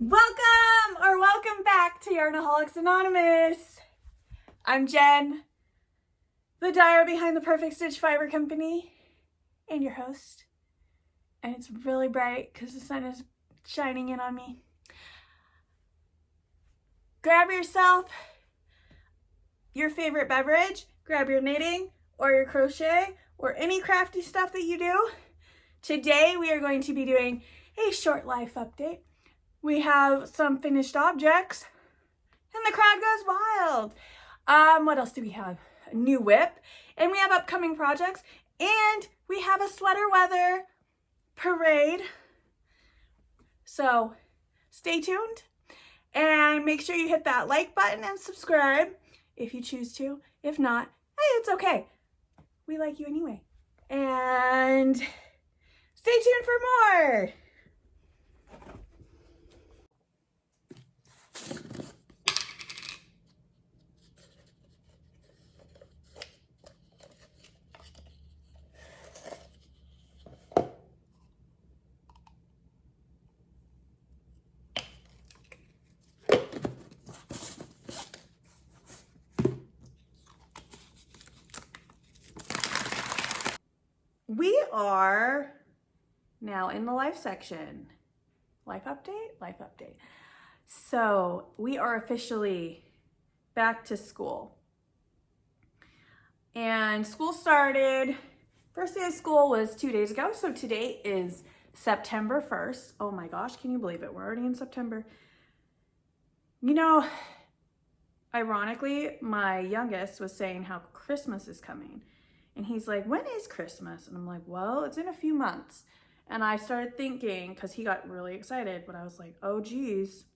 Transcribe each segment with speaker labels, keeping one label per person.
Speaker 1: Welcome back to Yarnaholics Anonymous. I'm Jen, the dyer behind the Perfect Stitch Fiber Company, and your host. And it's really bright because the sun is shining in on me. Grab yourself your favorite beverage, grab your knitting or your crochet or any crafty stuff that you do. Today we are going to be doing a short life update. We have some finished objects and the crowd goes wild. What else do we have? A new whip, and we have upcoming projects, and we have a sweater weather parade. So stay tuned and make sure you hit that like button and subscribe if you choose to. If not, hey, it's okay. We like you anyway. And stay tuned for more. We are now in the life section. Life update? Life update. So we are officially back to school. And school started, first day of school was 2 days ago. So today is September 1st. Oh my gosh, can you believe it? We're already in September. You know, ironically, my youngest was saying how Christmas is coming. And he's like, when is Christmas? And I'm like, well, it's in a few months. And I started thinking, because he got really excited, but I was like, oh geez.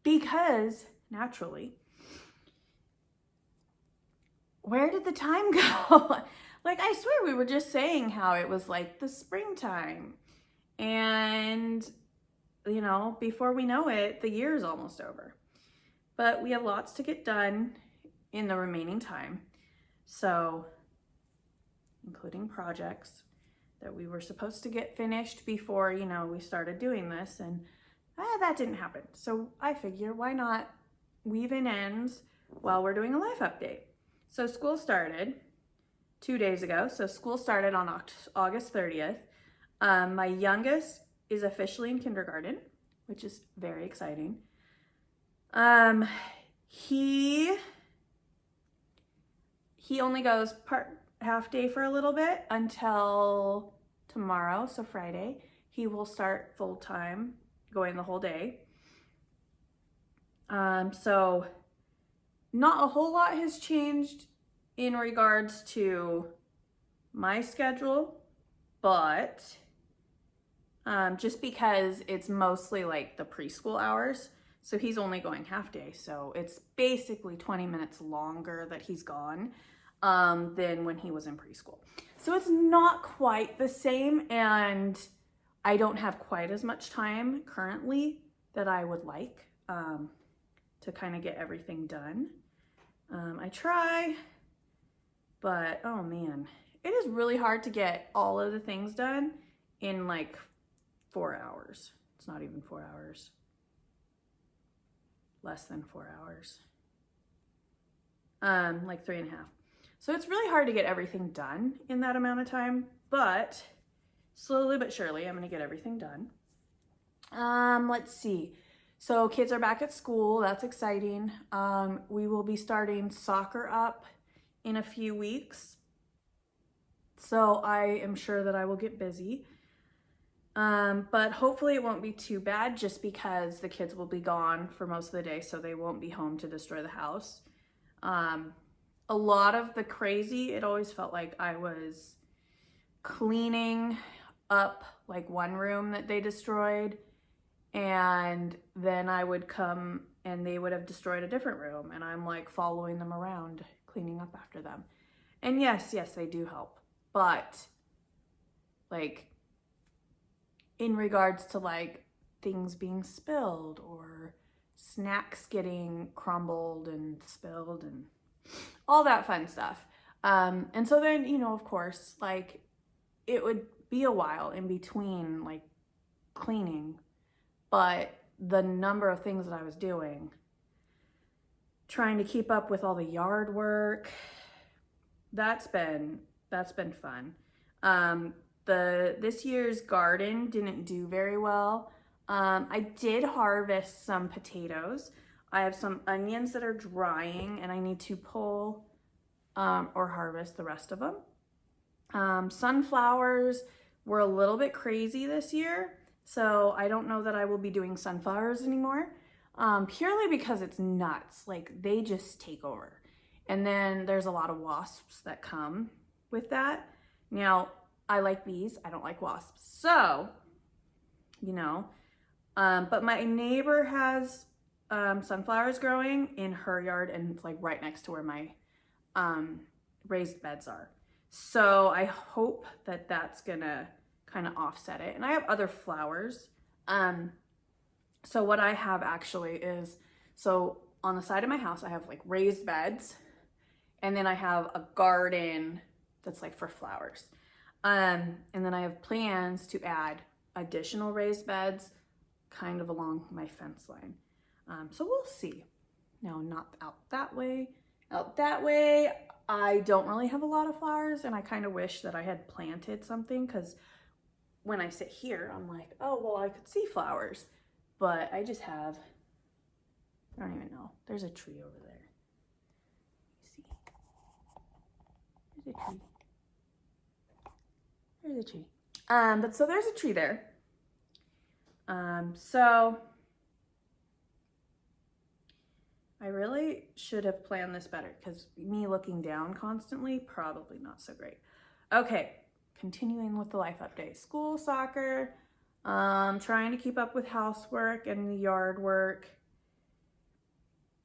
Speaker 1: Because, naturally, where did the time go? Like, I swear we were just saying how it was like the springtime. And, you know, before we know it, the year is almost over. But we have lots to get done in the remaining time. So, including projects that we were supposed to get finished before, you know, we started doing this, and that didn't happen. So I figure, why not weave in ends while we're doing a life update? So school started 2 days ago. So school started on August 30th. My youngest is officially in kindergarten, which is very exciting. He only goes half day for a little bit until tomorrow, so Friday. He will start full time, going the whole day. So not a whole lot has changed in regards to my schedule, but just because it's mostly like the preschool hours, so he's only going half day, so it's basically 20 minutes longer that he's gone than when he was in preschool. So it's not quite the same, and I don't have quite as much time currently that I would like to kind of get everything done. I try, but oh man, it is really hard to get all of the things done in like 4 hours. It's not even 4 hours. Less than 4 hours. Like 3.5. So it's really hard to get everything done in that amount of time, but slowly but surely I'm gonna get everything done. Let's see. So kids are back at school, that's exciting. We will be starting soccer up in a few weeks. So I am sure that I will get busy. But hopefully it won't be too bad, just because the kids will be gone for most of the day, so they won't be home to destroy the house. A lot of the crazy, it always felt like I was cleaning up like one room that they destroyed, and then I would come and they would have destroyed a different room, and I'm like following them around, cleaning up after them. And yes, they do help, but like in regards to like things being spilled or snacks getting crumbled and spilled and all that fun stuff. And so then, you know, of course, like it would be a while in between like cleaning, but the number of things that I was doing, trying to keep up with all the yard work, that's been fun. This year's garden didn't do very well. I did harvest some potatoes. I have some onions that are drying and I need to pull or harvest the rest of them. Sunflowers were a little bit crazy this year, so I don't know that I will be doing sunflowers anymore, purely because it's nuts. Like, they just take over. And then there's a lot of wasps that come with that. Now, I like bees, I don't like wasps. So, you know, but my neighbor has sunflowers growing in her yard, and it's like right next to where my raised beds are. So I hope that that's gonna kind of offset it. And I have other flowers. So what I have actually is, so on the side of my house, I have like raised beds, and then I have a garden that's like for flowers. And then I have plans to add additional raised beds kind of along my fence line. So we'll see. Now, not out that way. Out that way, I don't really have a lot of flowers, and I kind of wish that I had planted something, because when I sit here, I'm like, oh, well, I could see flowers, but I just have, I don't even know. There's a tree over there. You see? There's a tree. There's a tree. But so there's a tree there. So I really should have planned this better, because me looking down constantly, probably not so great. Okay, continuing with the life update. School, soccer, trying to keep up with housework and the yard work.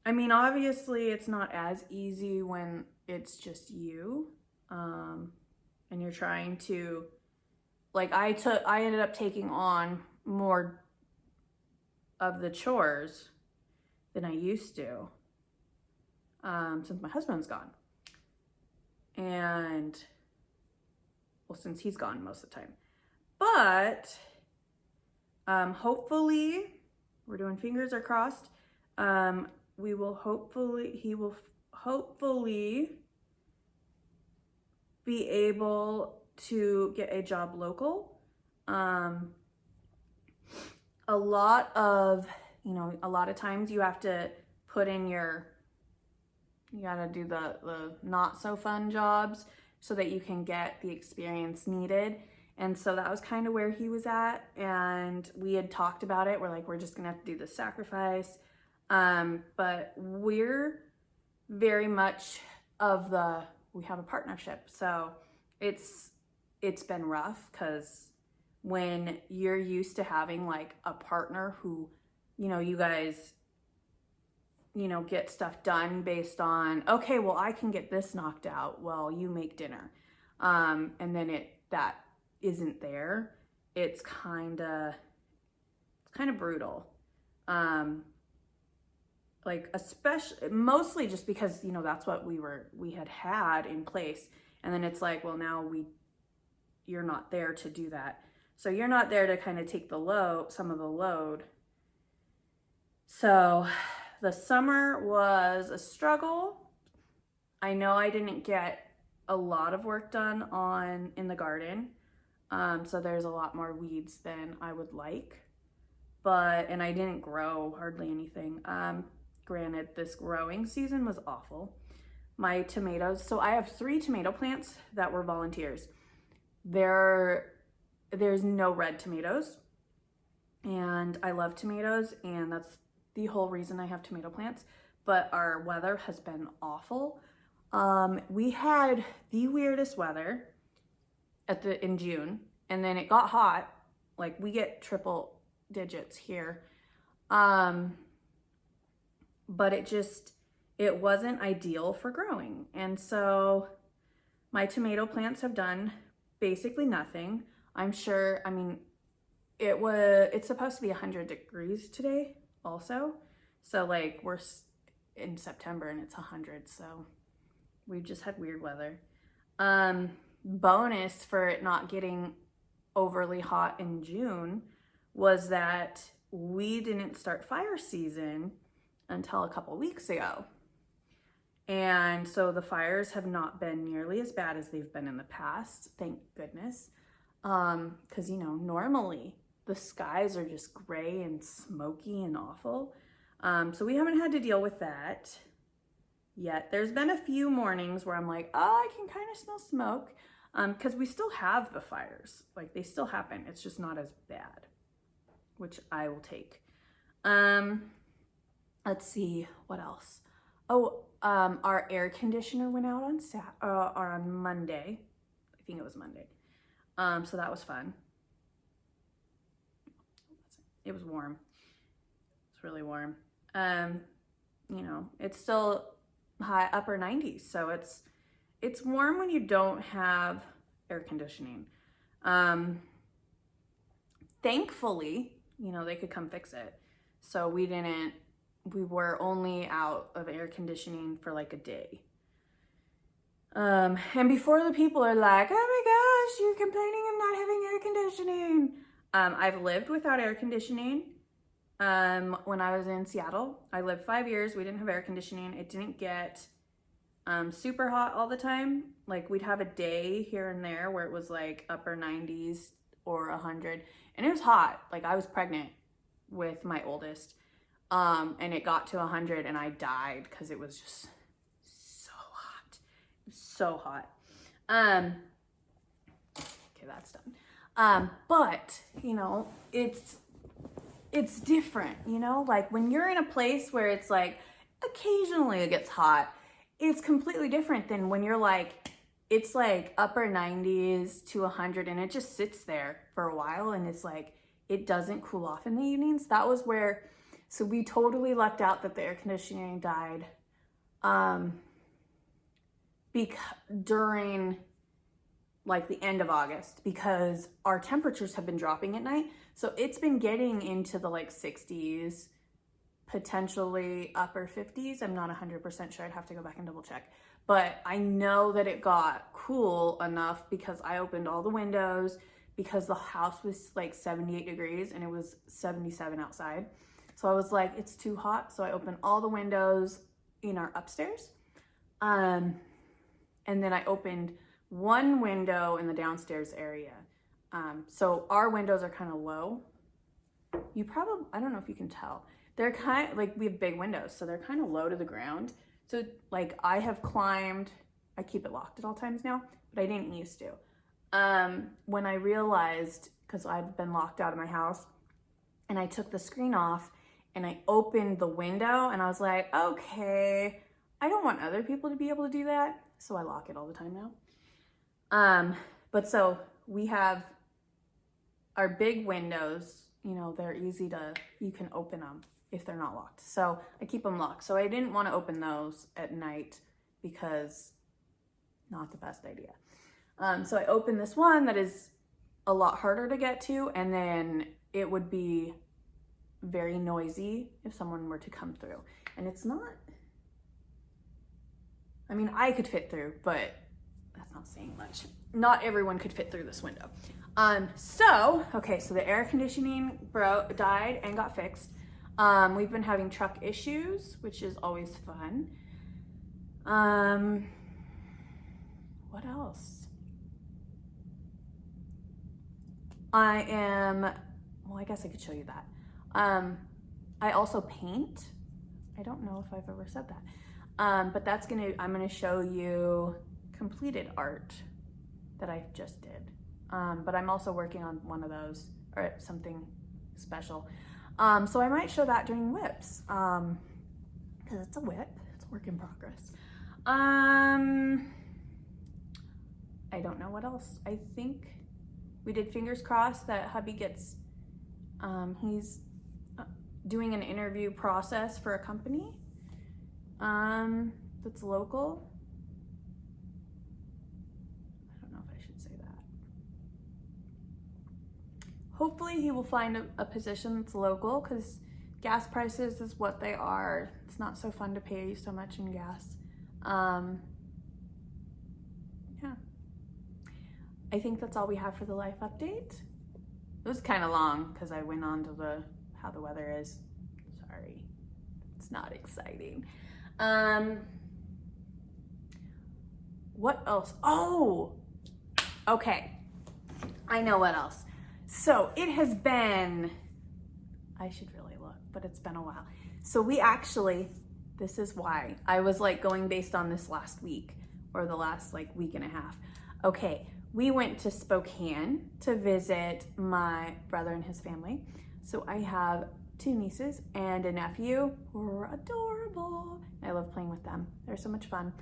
Speaker 1: I mean, obviously it's not as easy when it's just you, and you're trying to, like, I ended up taking on more of the chores than I used to, since my husband's gone. And, well, since he's gone most of the time. But, hopefully, we're doing fingers are crossed, he will hopefully be able to get a job local. A lot of times you have to put in you gotta do the not so fun jobs so that you can get the experience needed. And so that was kind of where he was at, and we had talked about it. We're like, we're just gonna have to do the sacrifice. But we're very much we have a partnership. So it's been rough, because when you're used to having like a partner who, you guys, get stuff done based on, okay, well, I can get this knocked out while you make dinner. And then that isn't there. It's kind of brutal. Like, especially, mostly just because, that's what we had in place. And then it's like, well, now you're not there to do that. So you're not there to kind of take some of the load. So the summer was a struggle. I know I didn't get a lot of work done in the garden. So there's a lot more weeds than I would like, and I didn't grow hardly anything. Granted, this growing season was awful. My tomatoes, so I have 3 tomato plants that were volunteers. There's no red tomatoes, and I love tomatoes, and that's the whole reason I have tomato plants, but our weather has been awful. We had the weirdest weather in June, and then it got hot. Like, we get triple digits here. But it wasn't ideal for growing. And so my tomato plants have done basically nothing. It's supposed to be 100 degrees today also. So like, we're in September and it's 100. So we've just had weird weather. Bonus for it not getting overly hot in June was that we didn't start fire season until a couple weeks ago. And so the fires have not been nearly as bad as they've been in the past, thank goodness. Because, you know, normally the skies are just gray and smoky and awful. So we haven't had to deal with that yet. There's been a few mornings where I'm like, oh, I can kind of smell smoke, because we still have the fires. Like, they still happen. It's just not as bad, which I will take. Let's see, what else? Oh, our air conditioner went out on Monday. I think it was Monday. So that was fun. It was warm. It's really warm. You know, it's still high upper 90s, so it's warm when you don't have air conditioning. Thankfully, you know, they could come fix it. So we were only out of air conditioning for like a day. And before the people are like, oh my gosh, you're complaining of not having air conditioning. I've lived without air conditioning. When I was in Seattle, I lived 5 years. We didn't have air conditioning. It didn't get super hot all the time. Like, we'd have a day here and there where it was like upper 90s or 100, and it was hot. Like, I was pregnant with my oldest, and it got to 100 and I died because it was just so hot. It was so hot. Okay, that's done. But, you know, it's different, you know, like when you're in a place where it's like occasionally it gets hot, it's completely different than when you're like, it's like upper 90s to 100 and it just sits there for a while and it's like, it doesn't cool off in the evenings. That was where, so we totally lucked out that the air conditioning died during like the end of August, because our temperatures have been dropping at night. So it's been getting into the like 60s, potentially upper 50s. I'm not 100% sure. I'd have to go back and double check. But I know that it got cool enough because I opened all the windows, because the house was like 78 degrees and it was 77 outside. So I was like, it's too hot. So I opened all the windows in our upstairs. And then I opened one window in the downstairs area. So our windows are kind of low. I don't know if you can tell. They're kind of like, we have big windows, so they're kind of low to the ground. So like I keep it locked at all times now, but I didn't used to. When I realized, because I've been locked out of my house, and I took the screen off and I opened the window and I was like, okay, I don't want other people to be able to do that. So I lock it all the time now. But so we have our big windows, you know, they're easy you can open them if they're not locked. So I keep them locked. So I didn't want to open those at night because not the best idea. So I opened this one that is a lot harder to get to, and then it would be very noisy if someone were to come through. And it's not, I mean, I could fit through, but that's not saying much. Not everyone could fit through this window. So the air conditioning died and got fixed. We've been having truck issues, which is always fun. What else? I guess I could show you that. I also paint. I don't know if I've ever said that. But I'm gonna show you completed art that I just did. But I'm also working on one of those, or something special. So I might show that during whips, because it's a whip, it's a work in progress. I don't know what else. I think we did fingers crossed that hubby gets, he's doing an interview process for a company that's local. I don't know if I should say that. Hopefully he will find a position that's local, because gas prices is what they are. It's not so fun to pay so much in gas. Yeah. I think that's all we have for the life update. It was kind of long because I went on to the how the weather is. Sorry, it's not exciting. What else? Oh, okay. I know what else. So it has been, I should really look, but it's been a while. So we actually, this is why I was like going based on this last week or the last like week and a half. Okay, we went to Spokane to visit my brother and his family. So I have 2 nieces and a nephew who are adorable. I love playing with them. They're so much fun.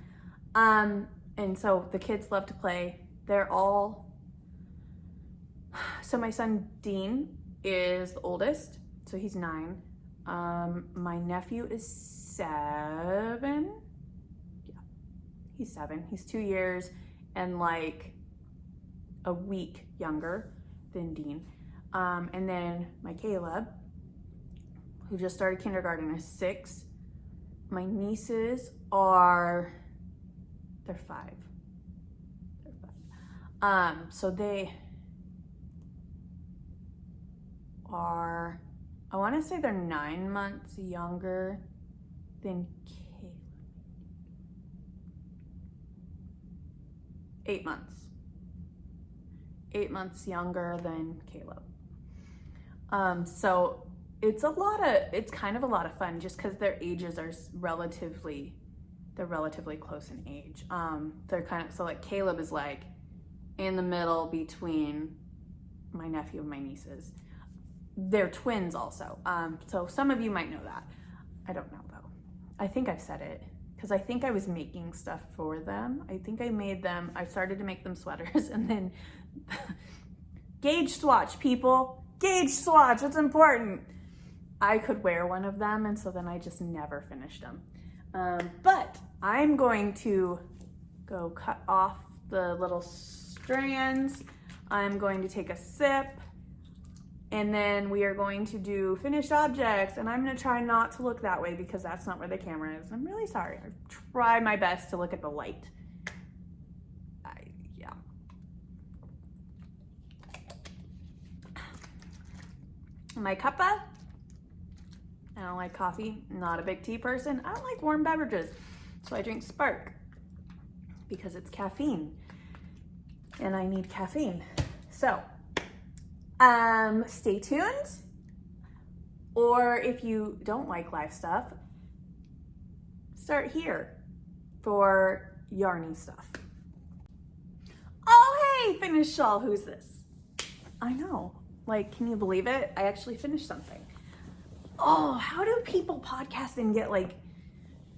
Speaker 1: And so the kids love to play. They're all, so my son Dean is the oldest, so he's 9. My nephew is 7. Yeah, he's 7. He's 2 years and like a week younger than Dean. And then my Caleb, who just started kindergarten, is 6. My nieces are, they're 5. They're 5. So they are, I want to say they're 9 months younger than Caleb. 8 months. 8 months younger than Caleb. So it's kind of a lot of fun just because their ages are they're relatively close in age. They're kind of, so like Caleb is like in the middle between my nephew and my nieces. They're twins also. So some of you might know that. I don't know though. I think I've said it because I think I was making stuff for them. I think I started to make them sweaters and then gauge swatch, people. Gauge swatch, it's important. I could wear one of them and so then I just never finished them. But I'm going to go cut off the little strands. I'm going to take a sip and then we are going to do finished objects, and I'm going to try not to look that way because that's not where the camera is. I'm really sorry. I try my best to look at the light. Yeah. My cuppa. I don't like coffee, not a big tea person. I don't like warm beverages, so I drink Spark because it's caffeine and I need caffeine. So, stay tuned. Or if you don't like live stuff, start here for yarny stuff. Oh, hey, finished shawl. Who's this? I know. Like, can you believe it? I actually finished something. Oh, how do people podcast and get like,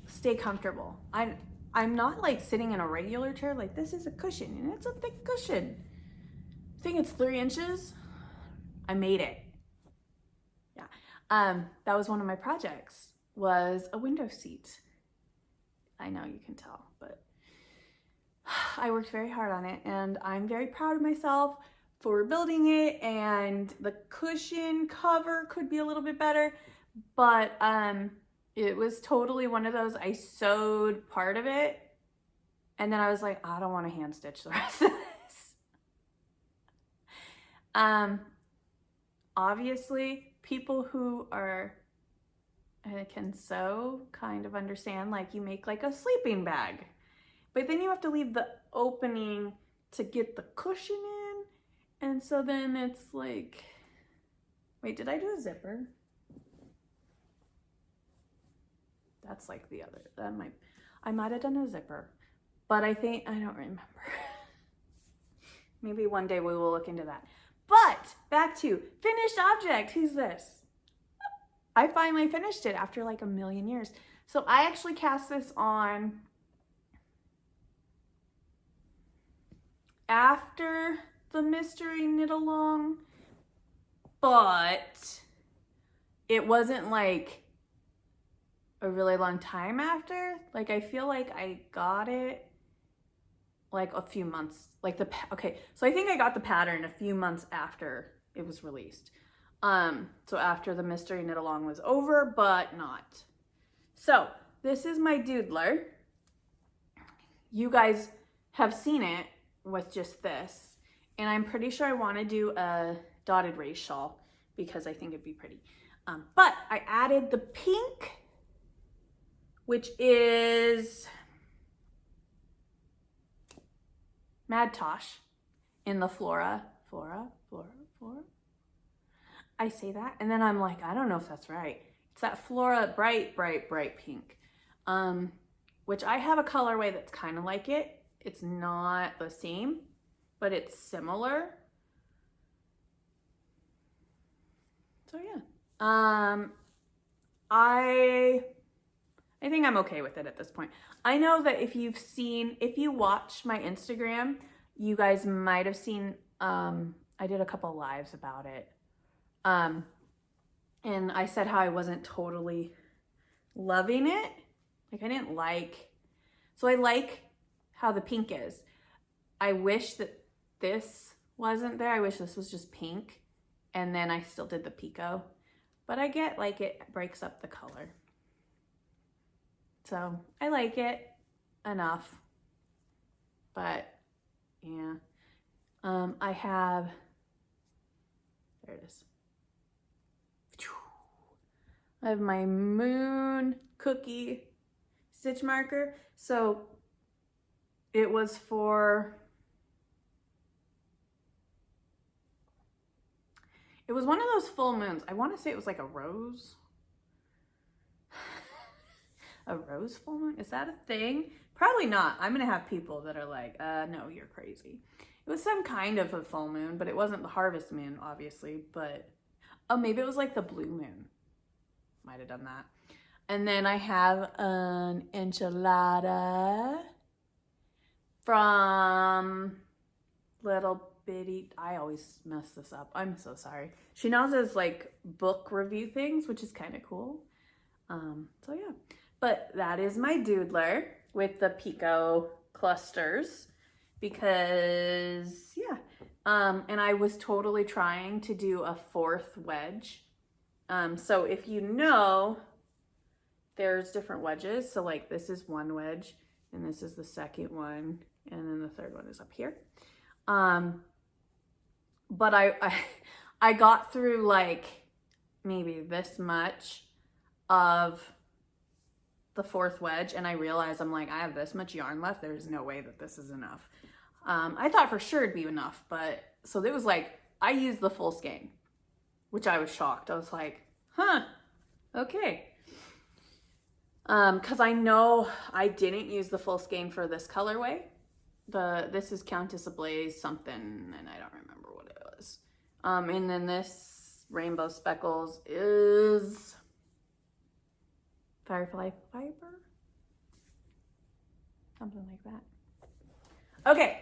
Speaker 1: stay comfortable? I'm not like sitting in a regular chair. Like, this is a cushion and it's a thick cushion. I think it's 3 inches. I made it. Yeah. That was one of my projects, was a window seat. I know you can tell, but I worked very hard on it and I'm very proud of myself for building it, and the cushion cover could be a little bit better, but it was totally one of those, I sewed part of it and then I was like, I don't want to hand stitch the rest of this. Obviously people who can sew kind of understand, like you make like a sleeping bag, but then you have to leave the opening to get the cushion in. And so then it's like, wait, did I do a zipper? That's like the other, I might have done a zipper, but I don't remember. Maybe one day we will look into that. But back to finished object. Who's this? I finally finished it after like a million years. So I actually cast this on after the mystery knit along, but it wasn't like a really long time after. Like I feel like I got it like a few months, like okay, so I think I got the pattern a few months after it was released. So after the mystery knit along was over, but not. So this is my Doodler. You guys have seen it with just this. And I'm pretty sure I want to do a dotted race shawl because I think it'd be pretty. But I added the pink, which is Mad Tosh in the Flora. I say that, and then I'm like, I don't know if that's right. It's that Flora bright pink, which I have a colorway that's kind of like it. It's not the same, but it's similar. So yeah, I think I'm okay with it at this point. I know that if you watch my Instagram, you guys might have seen, I did a couple lives about it. And I said how I wasn't totally loving it. Like so I like how the pink is. I wish that this wasn't there. I wish this was just pink. And then I still did the Pico. But I get like it breaks up the color. So I like it enough. But yeah. I have, there it is. I have my moon cookie stitch marker. So it was one of those full moons. I want to say it was like a rose. A rose full moon? Is that a thing? Probably not. I'm going to have people that are like, no, you're crazy. It was some kind of a full moon, but it wasn't the harvest moon, obviously. But, oh, maybe it was like the blue moon. Might have done that. And then I have an enchilada from Little Bitty. I always mess this up. I'm so sorry. She now does like book review things, which is kind of cool. So yeah. But that is my doodler with the Pico clusters because, yeah. And I was totally trying to do a fourth wedge. So if you know, there's different wedges. So like this is one wedge and this is the second one. And then the third one is up here. But I got through like maybe this much of the fourth wedge and I realized I'm like, I have this much yarn left. There's no way that this is enough. I thought for sure it'd be enough, but so it was like, I used the full skein, which I was shocked. I was like, huh, okay. Cause I know I didn't use the full skein for this colorway. This is Countess Ablaze something, and I don't remember what it was. And then this Rainbow Speckles is Firefly Fiber? Something like that. Okay,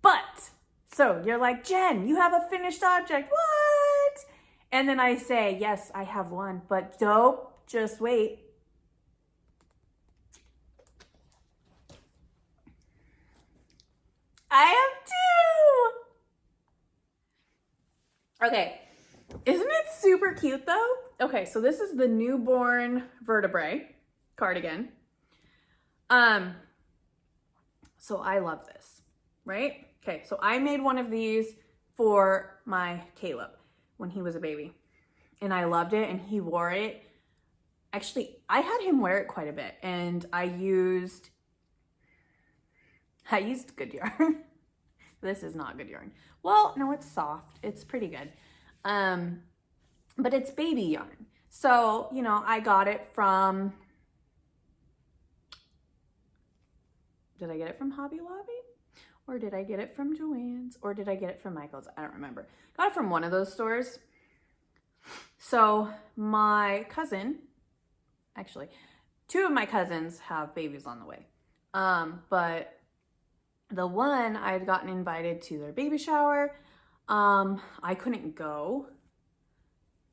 Speaker 1: but, so you're like, Jen, you have a finished object, what? And then I say, yes, I have one, but dope, just wait. I have two. Okay, isn't it super cute though? Okay, so this is the newborn Vertebrae cardigan. So I love this, right? Okay, so I made one of these for my Caleb when he was a baby. And I loved it and he wore it. Actually, I had him wear it quite a bit and I used good yarn. This is not good yarn. Well, no, it's soft. It's pretty good. But it's baby yarn. So, you know, I got it from, did I get it from Hobby Lobby? Or did I get it from Joann's? Or did I get it from Michael's? I don't remember. Got it from one of those stores. So my cousin, actually, two of my cousins have babies on the way. But the one I had gotten invited to their baby shower. I couldn't go,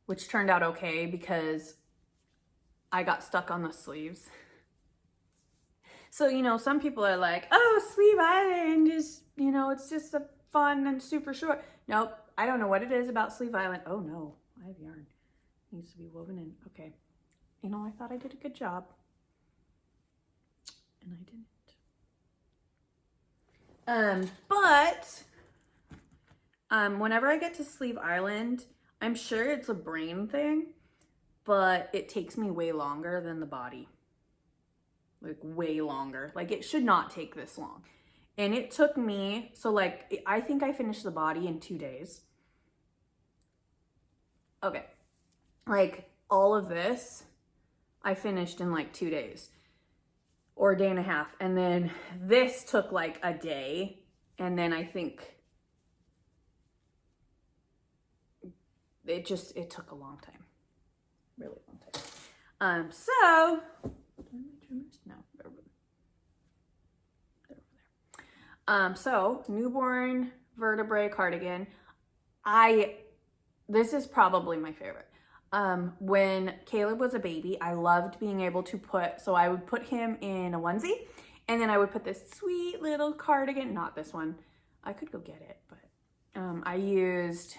Speaker 1: which turned out okay because I got stuck on the sleeves. So, you know, some people are like, oh, Sleeve Island is, you know, it's just a fun and super short. Nope, I don't know what it is about Sleeve Island. Oh no, I have yarn. It needs to be woven in. Okay. You know, I thought I did a good job. And I didn't. Whenever I get to Sleeve Island, I'm sure it's a brain thing, but it takes me way longer than the body. Like way longer. Like it should not take this long. And it took me, so like, I think I finished the body in 2 days. Okay. Like all of this, I finished in like 2 days or a day and a half. And then this took like a day. And then I think it took a long time. Really long time. So, no, they're over there. So newborn vertebrae cardigan. This is probably my favorite. When Caleb was a baby, I loved being able to so I would put him in a onesie, and then I would put this sweet little cardigan, not this one, I could go get it, but I used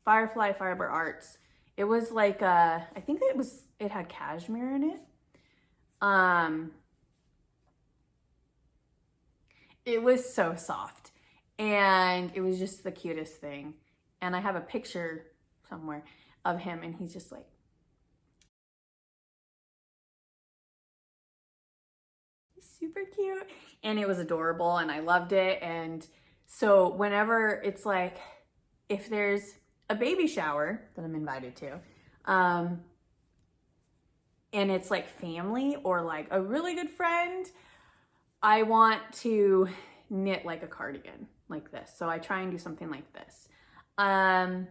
Speaker 1: Firefly Fiber Arts. It was like I think it had cashmere in it. It was so soft, and it was just the cutest thing. And I have a picture somewhere of him, and he's just like, super cute, and it was adorable, and I loved it. And so whenever it's like, if there's a baby shower that I'm invited to, and it's like family or like a really good friend, I want to knit like a cardigan like this. So I try and do something like this. What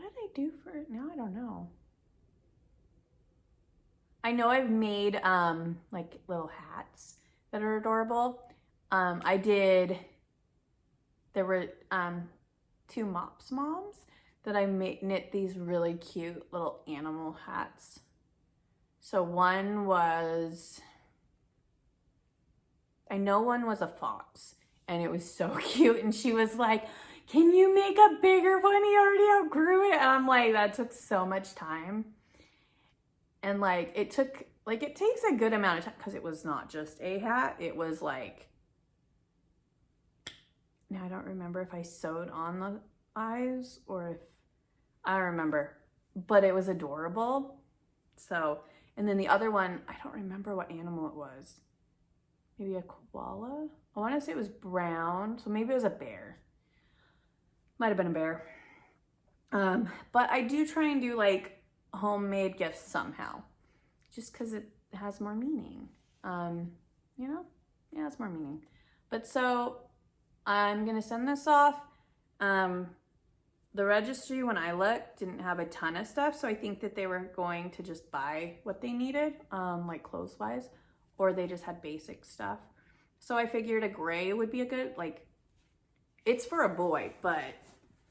Speaker 1: did I do for it? Now I don't know. I know I've made like little hats that are adorable. There were 2 Mops moms that I knit these really cute little animal hats. So one was, I know one was a fox, and it was so cute. And she was like, can you make a bigger one? He already outgrew it. And I'm like, that took so much time. And like, it takes a good amount of time, because it was not just a hat. It was like, now I don't remember if I sewed on the eyes or if, I don't remember, but it was adorable. So, and then the other one, I don't remember what animal it was. Maybe a koala? I want to say it was brown, so maybe it was a bear. Might have been a bear. But I do try and do like homemade gifts somehow, just because it has more meaning. You know? Yeah, it's more meaning. But so I'm gonna send this off. The registry, when I looked, didn't have a ton of stuff, so I think that they were going to just buy what they needed, like clothes-wise, or they just had basic stuff. So I figured a gray would be a good, like, it's for a boy, but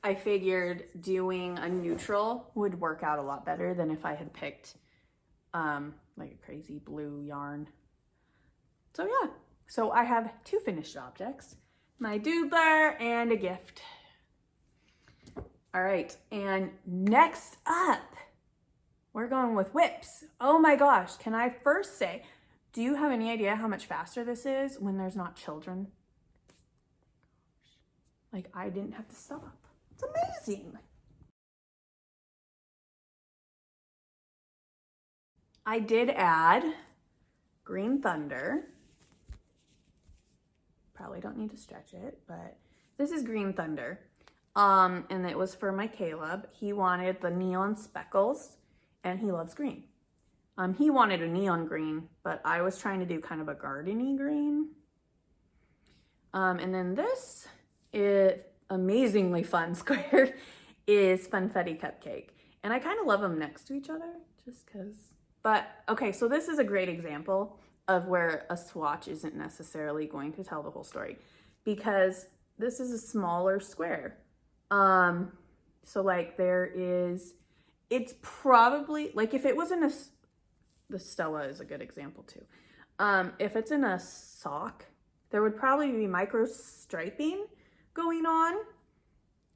Speaker 1: I figured doing a neutral would work out a lot better than if I had picked like a crazy blue yarn. So yeah, so I have 2 finished objects, my doodler and a gift. All right, and next up, we're going with whips. Oh my gosh, can I first say, do you have any idea how much faster this is when there's not children? Like, I didn't have to stop. It's amazing. I did add Green Thunder. Probably don't need to stretch it, but this is Green Thunder. And it was for my Caleb. He wanted the neon speckles, and he loves green. He wanted a neon green, but I was trying to do kind of a gardeny green. And then this is amazingly fun square is Funfetti Cupcake. And I kind of love them next to each other just because. But okay, so this is a great example of where a swatch isn't necessarily going to tell the whole story, because this is a smaller square. So like it's probably, like if it was in the Stella is a good example too. If it's in a sock, there would probably be micro striping going on.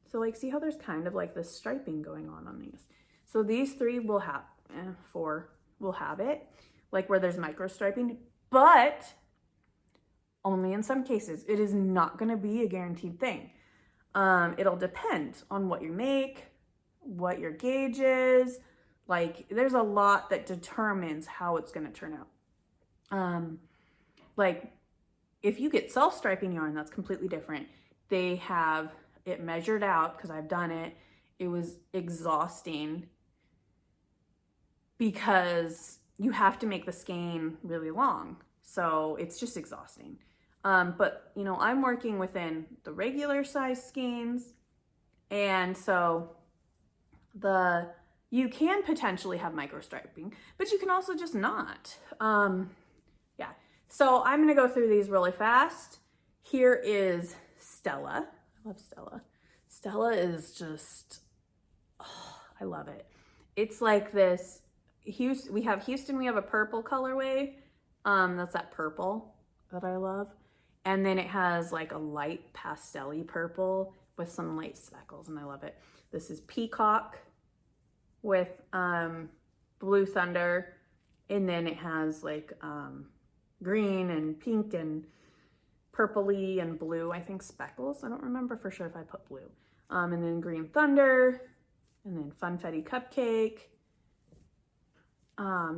Speaker 1: So like, see how there's kind of like this striping going on these. So these 3 will have, 4 will have it, like where there's micro striping, but only in some cases. It is not gonna be a guaranteed thing. It'll depend on what you make, what your gauge is. Like there's a lot that determines how it's going to turn out. Like if you get self-striping yarn, that's completely different. They have it measured out because I've done it. It was exhausting because you have to make the skein really long. So it's just exhausting. But you know, I'm working within the regular size skeins. And so you can potentially have micro striping, but you can also just not. Yeah. So I'm gonna go through these really fast. Here is Stella. I love Stella. Stella is just, oh, I love it. It's like this, we have Houston, we have a purple colorway. That's that purple that I love. And then it has like a light pastel-y purple with some light speckles, and I love it. This is Peacock with Blue Thunder, and then it has like green and pink and purpley and blue, I think speckles. I don't remember for sure if I put blue. And then Green Thunder, and then Funfetti Cupcake.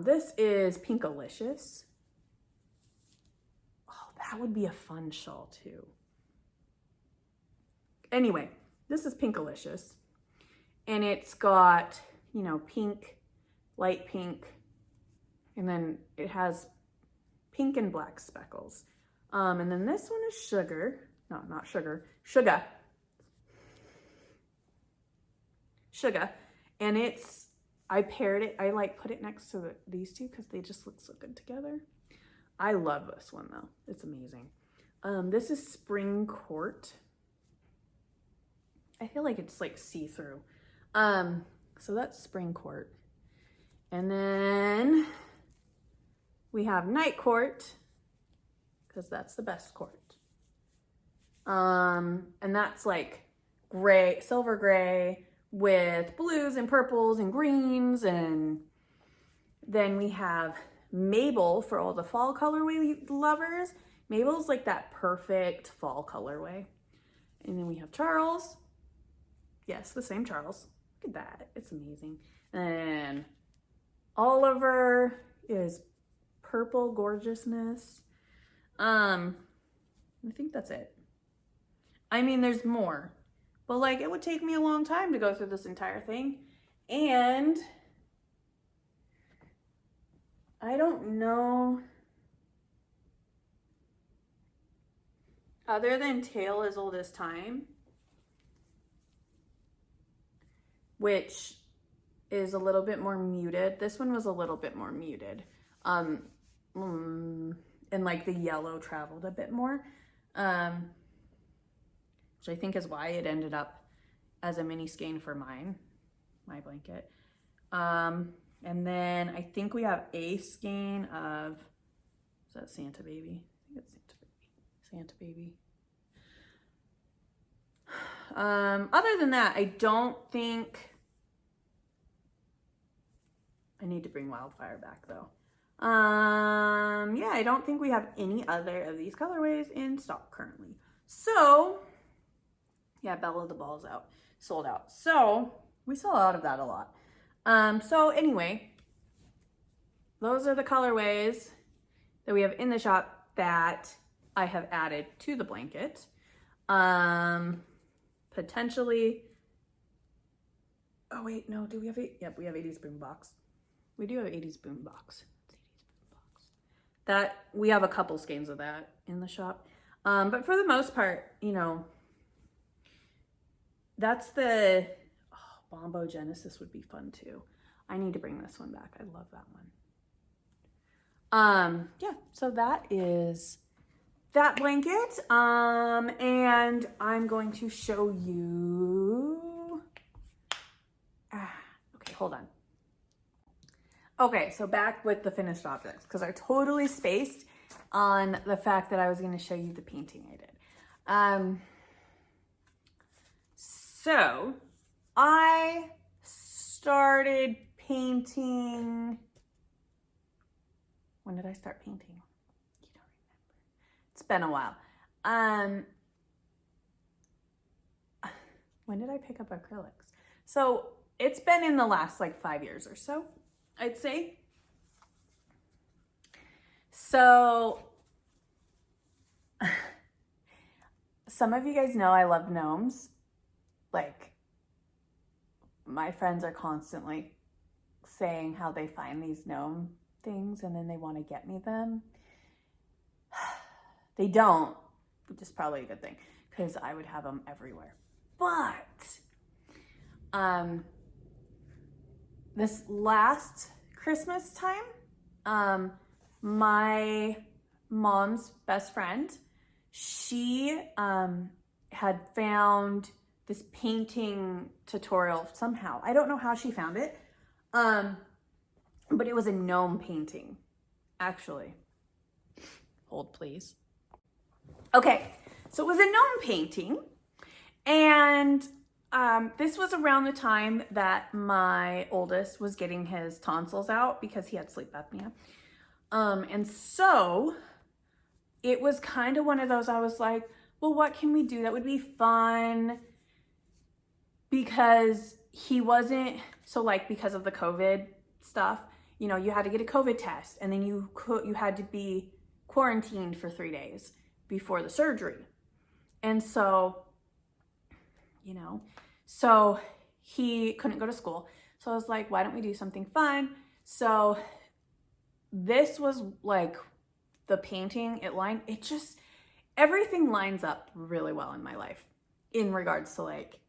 Speaker 1: This is Pinkalicious. Oh, that would be a fun shawl too. Anyway, this is Pinkalicious, and it's got, you know, pink, light pink, and then it has pink and black speckles. And then this one is Sugar. No, not Sugar. Sugar. Sugar. And it's, I paired it, I like put it next to these two because they just look so good together. I love this one though. It's amazing. This is Spring Court. I feel like it's like see-through. So that's Spring Court. And then we have Night Court, because that's the best court. And that's like gray, silver gray with blues and purples and greens. And then we have Mabel for all the fall colorway lovers. Mabel's like that perfect fall colorway. And then we have Charles. Yes, the same Charles. Look at that. It's amazing. And Oliver is Purple Gorgeousness. I think that's it. I mean, there's more, but like it would take me a long time to go through this entire thing. And I don't know, other than Tale as Old as Time, which is a little bit more muted. This one was a little bit more muted. And like the yellow traveled a bit more, which I think is why it ended up as a mini skein for my blanket. And then I think we have a skein of, is that Santa Baby? I think it's Santa Baby. Other than that, I don't think, I need to bring Wildfire back though. Yeah, I don't think we have any other of these colorways in stock currently. So, yeah, Bella the Ball's out, sold out. So, we sell out of that a lot. So anyway, those are the colorways that we have in the shop that I have added to the blanket. Potentially, oh wait, no, do we have yep, we have 80s Boombox. We do have 80s Boombox. That, we have a couple skeins of that in the shop. But for the most part, you know, that's the, oh, Bombo Genesis would be fun too. I need to bring this one back. I love that one. Yeah, so that is that blanket. And I'm going to show you, okay, hold on. Okay, so back with the finished objects, because I totally spaced on the fact that I was going to show you the painting I did. So I started painting, when did I start painting? You don't remember. It's been a while. When did I pick up acrylics? So it's been in the last like 5 years or so, I'd say. So some of you guys know I love gnomes. Like, my friends are constantly saying how they find these gnome things and then they want to get me them. They don't, which is probably a good thing because I would have them everywhere. But this last Christmas time, my mom's best friend, she had found this painting tutorial somehow. I don't know how she found it, but it was a gnome painting, actually. Hold, please. Okay, so it was a gnome painting, and this was around the time that my oldest was getting his tonsils out because he had sleep apnea. And so it was kind of one of those, I was like, well, what can we do that would be fun? Because he wasn't, so like because of the COVID stuff, you know, you had to get a COVID test and then you had to be quarantined for 3 days before the surgery. And so, you know, so he couldn't go to school. So I was like, why don't we do something fun? So this was like the painting, everything lines up really well in my life in regards to like,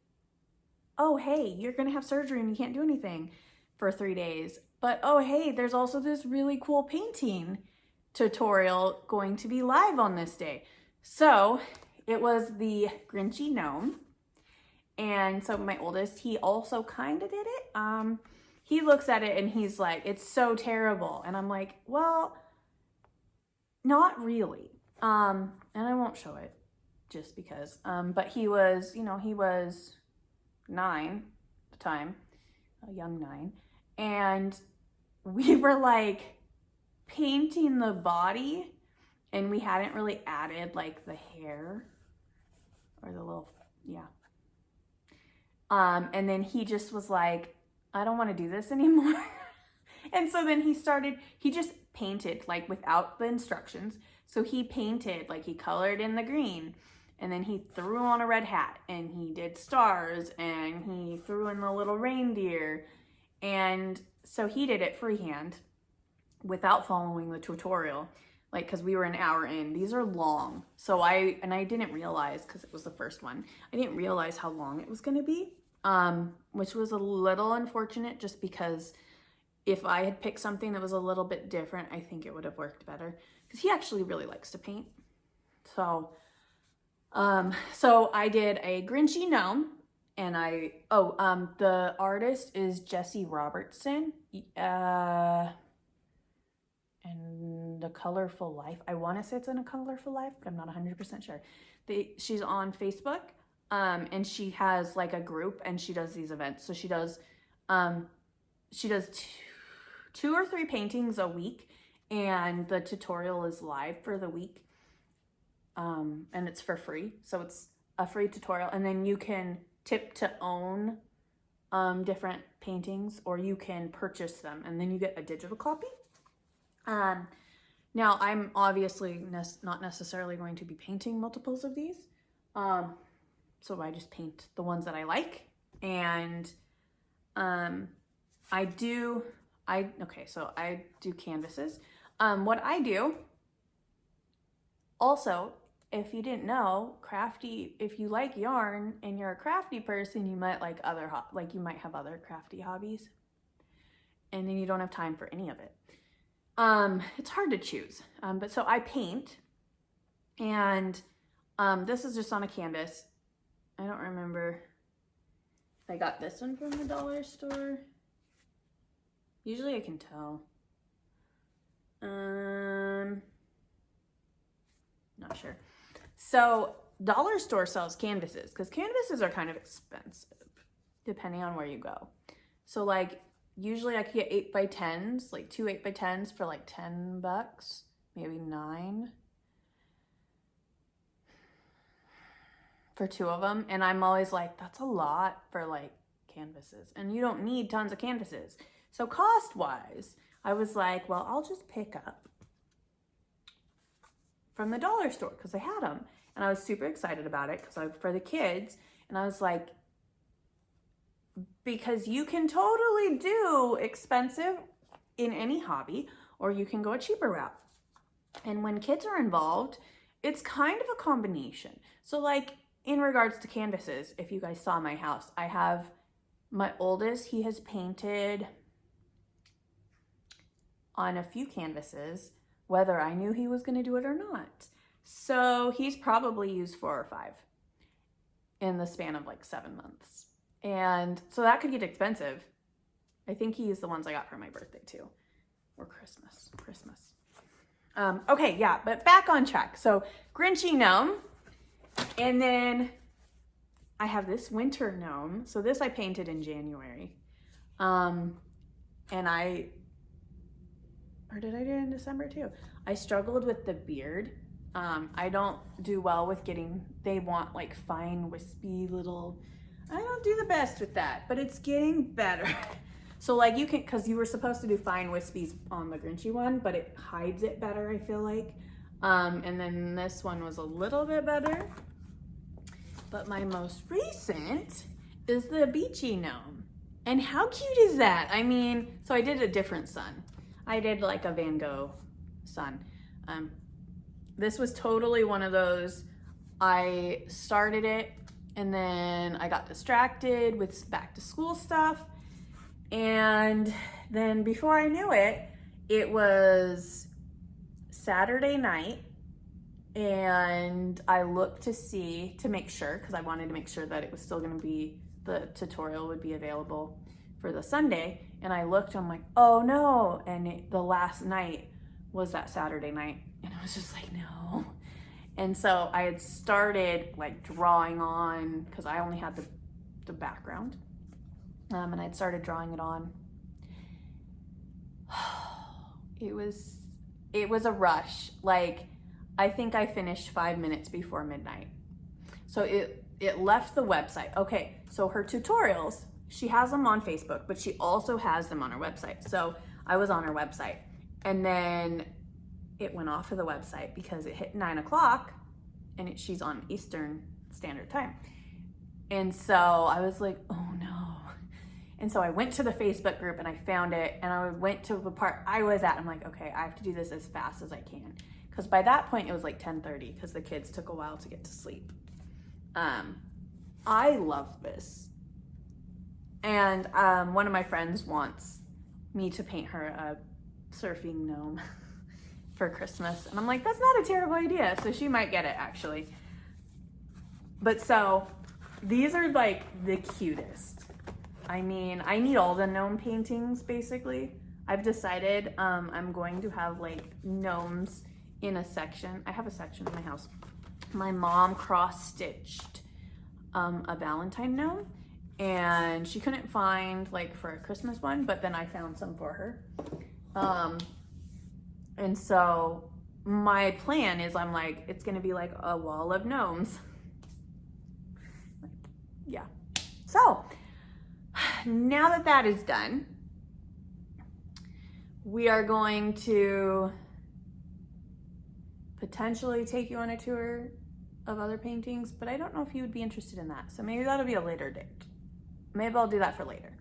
Speaker 1: oh, hey, you're gonna have surgery and you can't do anything for 3 days. But oh, hey, there's also this really cool painting tutorial going to be live on this day. So it was the Grinchy gnome. And so my oldest, he also kind of did it. He looks at it and he's like, it's so terrible. And I'm like, well, not really. And I won't show it just because, but he was, you know, he was 9 at the time, a young 9. And we were like painting the body and we hadn't really added like the hair or the little, yeah. And then he just was like, I don't want to do this anymore. And so then he just painted like without the instructions. So he painted, like he colored in the green and then he threw on a red hat and he did stars and he threw in the little reindeer. And so he did it freehand without following the tutorial, like, cause we were an hour in. These are long. So I didn't realize, cause it was the first one, I didn't realize how long it was gonna be, which was a little unfortunate just because if I had picked something that was a little bit different, I think it would have worked better because he actually really likes to paint. So, so I did a Grinchy gnome and the artist is Jesse Robertson, and The Colorful Life. I want to say it's in A Colorful Life, but I'm not 100% sure. She's on Facebook, and she has like a group and she does these events. So she does two or three paintings a week and the tutorial is live for the week. And it's for free. So it's a free tutorial and then you can tip to own different paintings or you can purchase them and then you get a digital copy. Now I'm obviously not necessarily going to be painting multiples of these. So I just paint the ones that I like and so I do canvases. What I do also, if you didn't know, if you like yarn and you're a crafty person, you might like you might have other crafty hobbies and then you don't have time for any of it. It's hard to choose. But so I paint and this is just on a canvas. I don't remember. I got this one from the dollar store. Usually I can tell. Not sure. So dollar store sells canvases because canvases are kind of expensive depending on where you go. So like usually I could get 8x10s, like 2 8x10s for like $10, maybe 9 for 2 of them. And I'm always like, that's a lot for like canvases, and you don't need tons of canvases. So cost-wise, I was like, well, I'll just pick up from the dollar store because they had them. And I was super excited about it for the kids. And I was like, because you can totally do expensive in any hobby, or you can go a cheaper route. And when kids are involved, it's kind of a combination. So like in regards to canvases, if you guys saw my house, I have my oldest, he has painted on a few canvases, whether I knew he was going to do it or not. So he's probably used 4 or 5 in the span of like 7 months. And so that could get expensive. I think he used the ones I got for my birthday too, or Christmas. Okay, yeah, but back on track. So Grinchy gnome, and then I have this winter gnome. So this I painted in January. And or did I do it in December too? I struggled with the beard. I don't do well with they want like fine, wispy little, I don't do the best with that, but it's getting better. So like you can, cause you were supposed to do fine wispies on the Grinchy one, but it hides it better, I feel like. And then this one was a little bit better. But my most recent is the beachy gnome. And how cute is that? I mean, so I did a different sun. I did like a Van Gogh sun. This was totally one of those, I started it and then I got distracted with back to school stuff. And then before I knew it, it was Saturday night and I looked to make sure, because I wanted to make sure that it was still gonna be, the tutorial would be available for the Sunday. And I looked, I'm like, oh no. And the last night was that Saturday night. And I was just like, no. And so I had started like drawing on, because I only had the background. And I'd started drawing it on. It was a rush. Like, I think I finished 5 minutes before midnight. So it left the website. Okay, so her tutorials, she has them on Facebook, but she also has them on her website. So I was on her website, and then it went off of the website because it hit 9 o'clock and she's on Eastern Standard Time. And so I was like, oh no. And so I went to the Facebook group and I found it, and I went to the part I was at. I'm like, okay, I have to do this as fast as I can. Because by that point it was like 10:30 because the kids took a while to get to sleep. I love this. And one of my friends wants me to paint her a surfing gnome for Christmas. And I'm like, that's not a terrible idea. So she might get it actually. But so these are like the cutest. I mean, I need all the gnome paintings basically. I've decided I'm going to have like gnomes in a section. I have a section in my house. My mom cross-stitched a Valentine gnome, and she couldn't find like for a Christmas one, but then I found some for her. And so my plan is, I'm like, it's gonna be like a wall of gnomes. Yeah. So now that that is done, we are going to potentially take you on a tour of other paintings, but I don't know if you would be interested in that. So maybe that'll be a later date. Maybe I'll do that for later.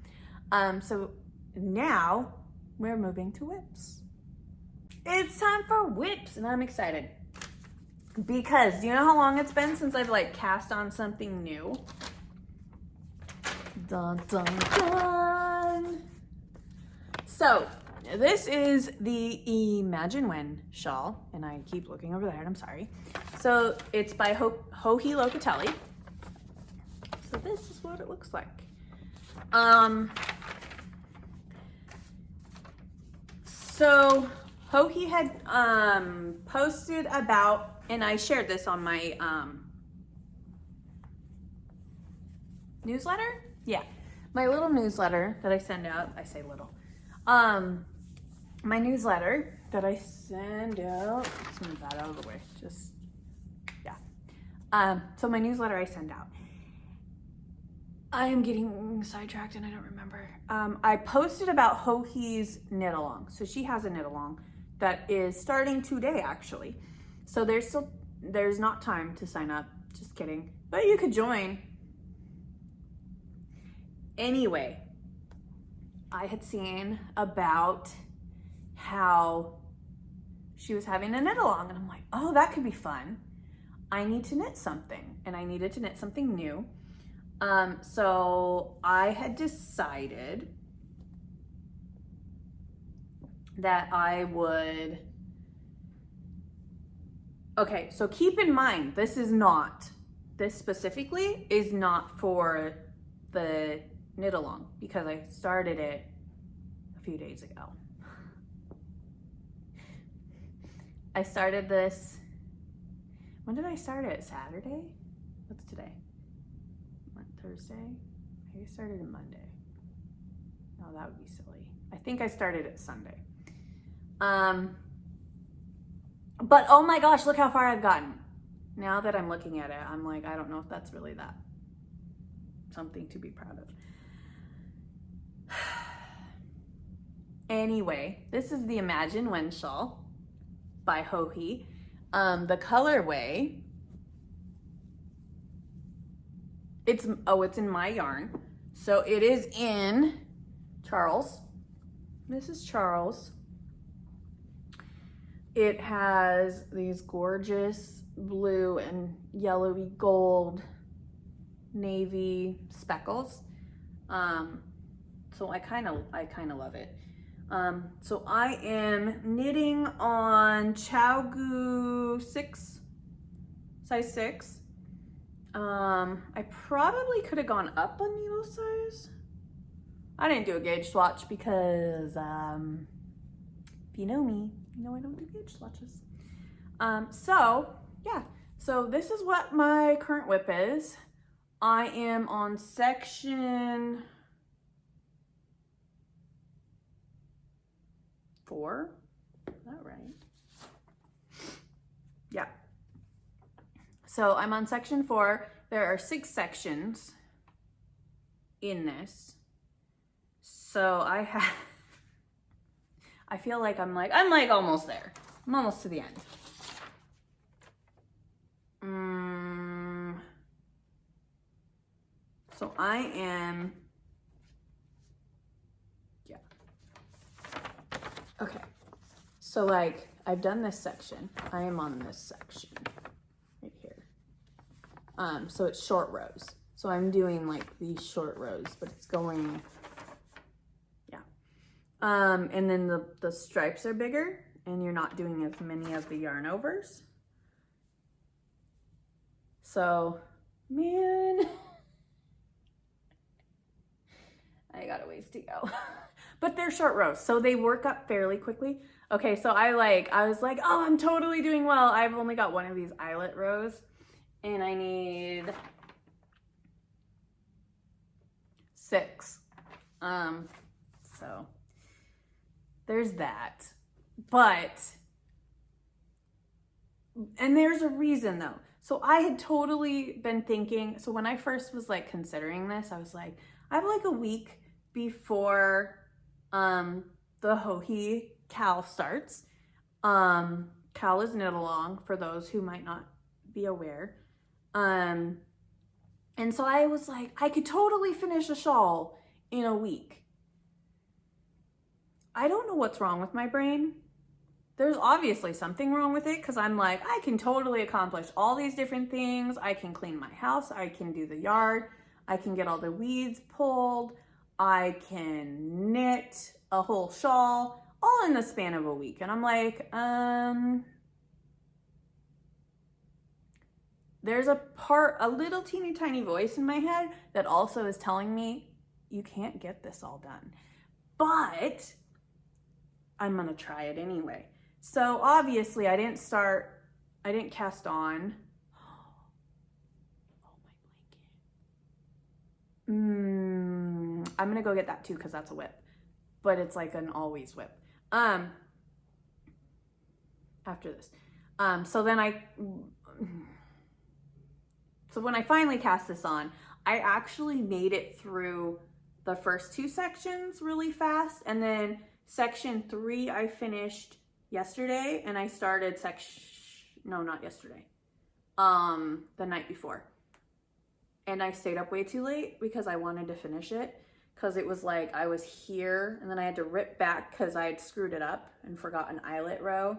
Speaker 1: So now we're moving to whips. It's time for whips, and I'm excited because do you know how long it's been since I've like cast on something new? Dun, dun, dun. So this is the Imagine When shawl, and I keep looking over there and I'm sorry. So it's by Joji Locatelli. So this is what it looks like. So Joji had posted about, and I shared this on my newsletter. Yeah, my little newsletter that I send out. I say little. My newsletter that I send out. Let's move that out of the way. Just yeah. So my newsletter I send out. I am getting sidetracked and I don't remember. I posted about Hohi's knit along. So she has a knit along that is starting today actually. So there's not time to sign up, just kidding. But you could join. Anyway, I had seen about how she was having a knit along and I'm like, oh, that could be fun. I need to knit something and I needed to knit something new. So I had decided that I would, okay, so keep in mind, this specifically is not for the knit along because I started it a few days ago. I started this, when did I start it? Saturday? What's today? Thursday? Maybe I started it Monday. No, that would be silly. I think I started it Sunday. But oh my gosh, look how far I've gotten. Now that I'm looking at it, I'm like, I don't know if that's really that something to be proud of. Anyway, this is the Imagine When shawl by Hohi. The colorway, it's in my yarn. So it is in Charles. This is Charles. It has these gorgeous blue and yellowy gold navy speckles. So I kind of love it. So I am knitting on Chowgu 6, size 6. I probably could have gone up a needle size. I didn't do a gauge swatch because, if you know me, you know I don't do gauge swatches. So yeah, so this is what my current whip is. I am on section 4, is that right? Yeah. So I'm on section 4. There are 6 sections in this. So I feel like I'm like almost there. I'm almost to the end. So I am, yeah. Okay. So like I've done this section. I am on this section right here. So it's short rows. So I'm doing like these short rows, but it's going, yeah. And then the stripes are bigger and you're not doing as many of the yarn overs. So, man, I got a ways to go. But they're short rows, so they work up fairly quickly. Okay, so I was like, oh, I'm totally doing well. I've only got one of these eyelet rows, and I need 6. So there's that. But, and there's a reason though. So I had totally been thinking, so when I first was like considering this, I was like, I have like a week before the Hohi KAL starts. KAL is knit along for those who might not be aware. And so I was like, I could totally finish a shawl in a week. I don't know what's wrong with my brain. There's obviously something wrong with it because I'm like, I can totally accomplish all these different things. I can clean my house. I can do the yard. I can get all the weeds pulled. I can knit a whole shawl all in the span of a week. And I'm like, there's a little teeny tiny voice in my head that also is telling me you can't get this all done. But I'm gonna try it anyway. So obviously I didn't cast on. Oh, my blanket. I'm gonna go get that too because that's a whip, but it's like an always whip. After this. So when I finally cast this on, I actually made it through the first 2 sections really fast, and then section 3 I finished yesterday, and I started not yesterday, the night before. And I stayed up way too late because I wanted to finish it, because it was like I was here and then I had to rip back because I had screwed it up and forgot an eyelet row.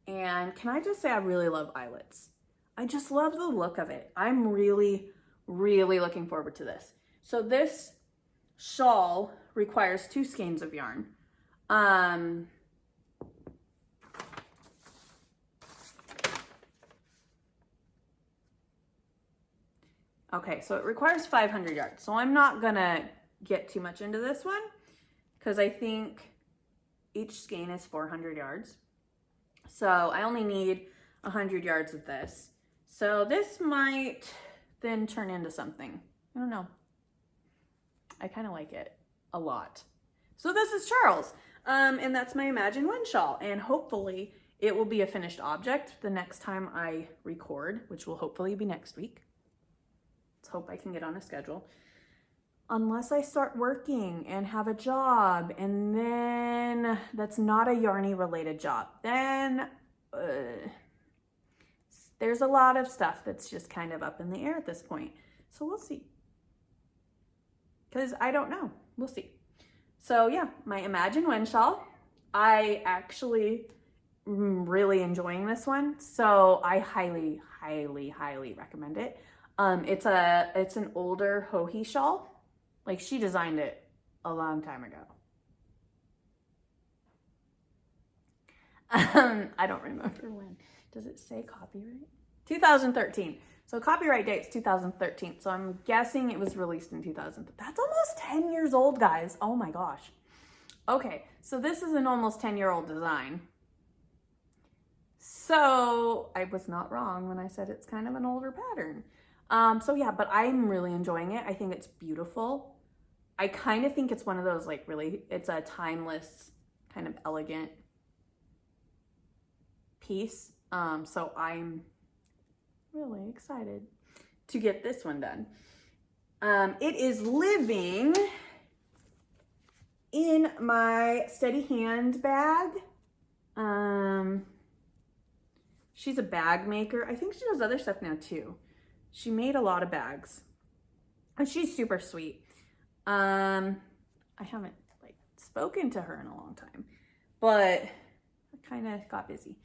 Speaker 1: And can I just say I really love eyelets. I just love the look of it. I'm really, really looking forward to this. So this shawl requires 2 skeins of yarn. Okay, so it requires 500 yards. So I'm not gonna get too much into this one because I think each skein is 400 yards. So I only need 100 yards of this. So this might then turn into something. I don't know. I kind of like it a lot. So this is Charles, and that's my Imagine When shawl, and hopefully it will be a finished object the next time I record, which will hopefully be next week. Let's hope I can get on a schedule. Unless I start working and have a job, and then that's not a Yarny related job, then there's a lot of stuff that's just kind of up in the air at this point. So we'll see. Because I don't know. We'll see. So yeah, my Imagine When shawl. I actually am really enjoying this one. So I highly, highly, highly recommend it. It's an older Joji shawl. Like, she designed it a long time ago. I don't remember when. Does it say copyright? 2013. So copyright date's 2013. So I'm guessing it was released in 2000. That's almost 10 years old, guys. Oh my gosh. Okay, so this is an almost 10-year-old design. So I was not wrong when I said it's kind of an older pattern. So yeah, but I'm really enjoying it. I think it's beautiful. I kind of think it's one of those, like, really, it's a timeless, kind of elegant piece. So I'm really excited to get this one done. It is living in my steady hand bag. She's a bag maker. I think she does other stuff now too. She made a lot of bags, and she's super sweet. I haven't spoken to her in a long time, but I kind of got busy.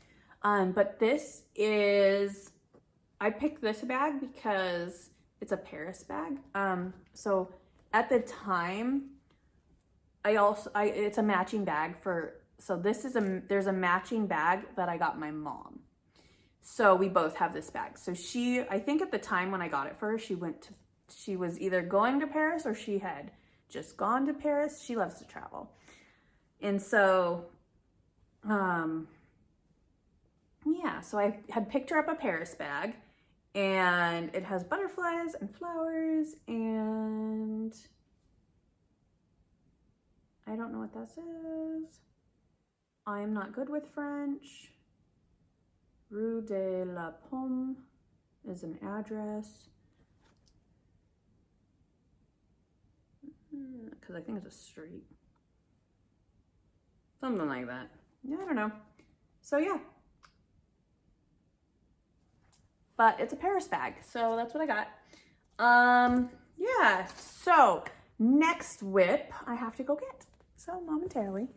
Speaker 1: But this is, I picked this bag because it's a Paris bag. So at the time, it's a matching bag so there's a matching bag that I got my mom. So we both have this bag. So I think at the time when I got it for her, she was either going to Paris or she had just gone to Paris. She loves to travel. And so, yeah, so I had picked her up a Paris bag, and it has butterflies and flowers, and I don't know what that says. I am not good with French. Rue de la Pomme is an address. Because I think it's a street. Something like that. Yeah, I don't know. So yeah. But it's a Paris bag, so that's what I got. Yeah, so next whip I have to go get. So momentarily.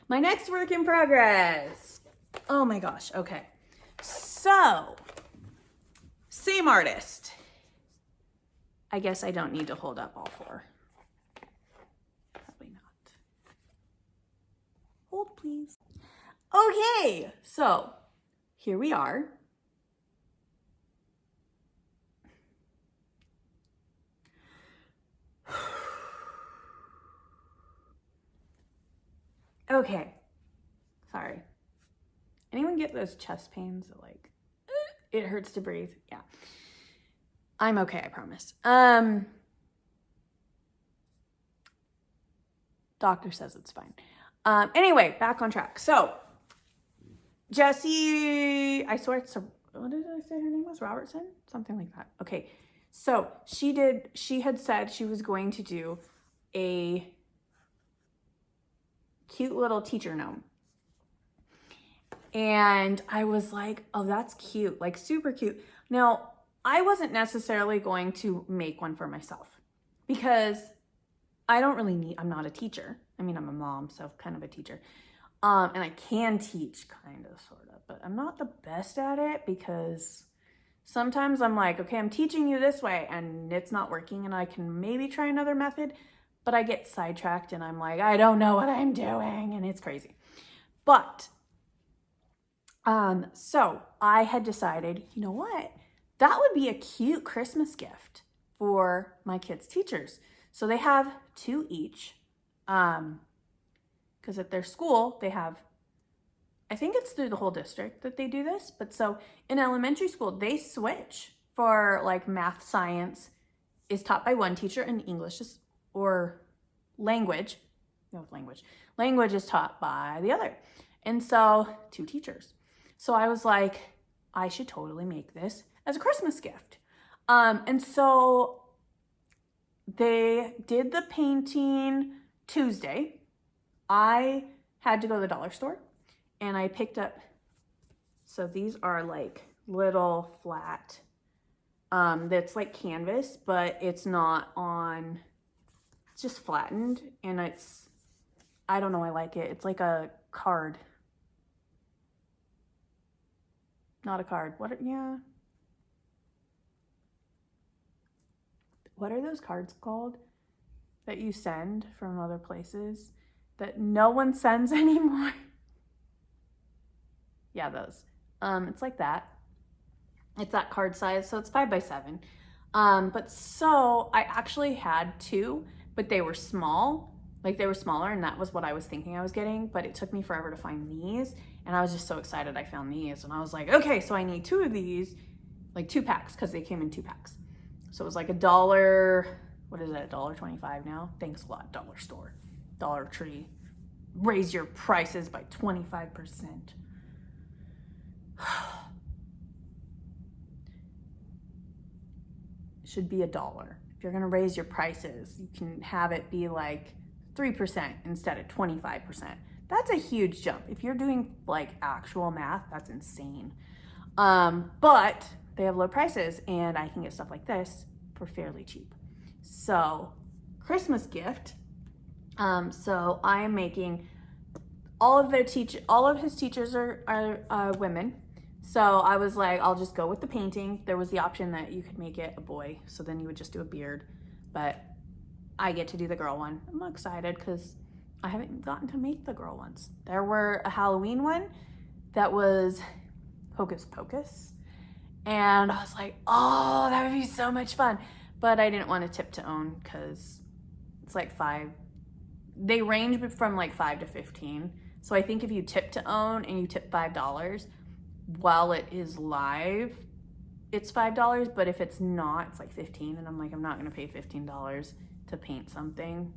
Speaker 1: My next work in progress. Oh my gosh, okay. So, same artist. I guess I don't need to hold up all 4. Probably not. Hold, please. Okay, so here we are. Okay, sorry. Anyone get those chest pains that it hurts to breathe? Yeah. I'm okay, I promise. Doctor says it's fine. Anyway, back on track. So, Jessie, I swear what did I say her name was? Robertson? Something like that. Okay. So she had said she was going to do a cute little teacher gnome. And I was like, oh, that's cute, like super cute. Now, I wasn't necessarily going to make one for myself because I don't really need, I'm not a teacher. I mean, I'm a mom, so kind of a teacher. And I can teach kind of, sort of, but I'm not the best at it because sometimes I'm like, okay, I'm teaching you this way and it's not working and I can maybe try another method, but I get sidetracked and I'm like, I don't know what I'm doing and it's crazy. But, so I had decided, you know what? That would be a cute Christmas gift for my kids' teachers. So they have 2 each. Because at their school, they have, I think it's through the whole district that they do this. But so in elementary school, they switch for like math, science is taught by one teacher and English is, or language, language is taught by the other. And so 2 teachers. So I was like, I should totally make this as a Christmas gift. And so they did the painting Tuesday. I had to go to the dollar store and I picked up, so these are like little flat, that's like canvas, but it's not on, it's just flattened and it's, I don't know, I like it. It's like a card. Not a card. What are those cards called that you send from other places that no one sends anymore? Yeah, those. It's like that. It's that card size, so it's 5 by 7. But so I actually had 2, but they were small. Like they were smaller, and that was what I was thinking I was getting, but it took me forever to find these, and I was just so excited I found these, and I was like, okay, so I need 2 of these, like 2 packs, because they came in 2 packs. So it was like $1, what is it, $1.25 now? Thanks a lot, Dollar Store, Dollar Tree. Raise your prices by 25%. It should be $1. If you're gonna raise your prices, you can have it be like 3% instead of 25%. That's a huge jump. If you're doing like actual math, that's insane. But they have low prices and I can get stuff like this for fairly cheap. So Christmas gift. So I am making all of his teachers are women. So I was like, I'll just go with the painting. There was the option that you could make it a boy. So then you would just do a beard, but I get to do the girl one. I'm excited because I haven't gotten to make the girl ones. There were a Halloween one that was Hocus Pocus. And I was like, oh, that would be so much fun. But I didn't want to tip to own because it's like 5. They range from like 5 to 15. So I think if you tip to own and you tip $5 while it is live, it's $5. But if it's not, it's like 15. And I'm like, I'm not going to pay $15 to paint something.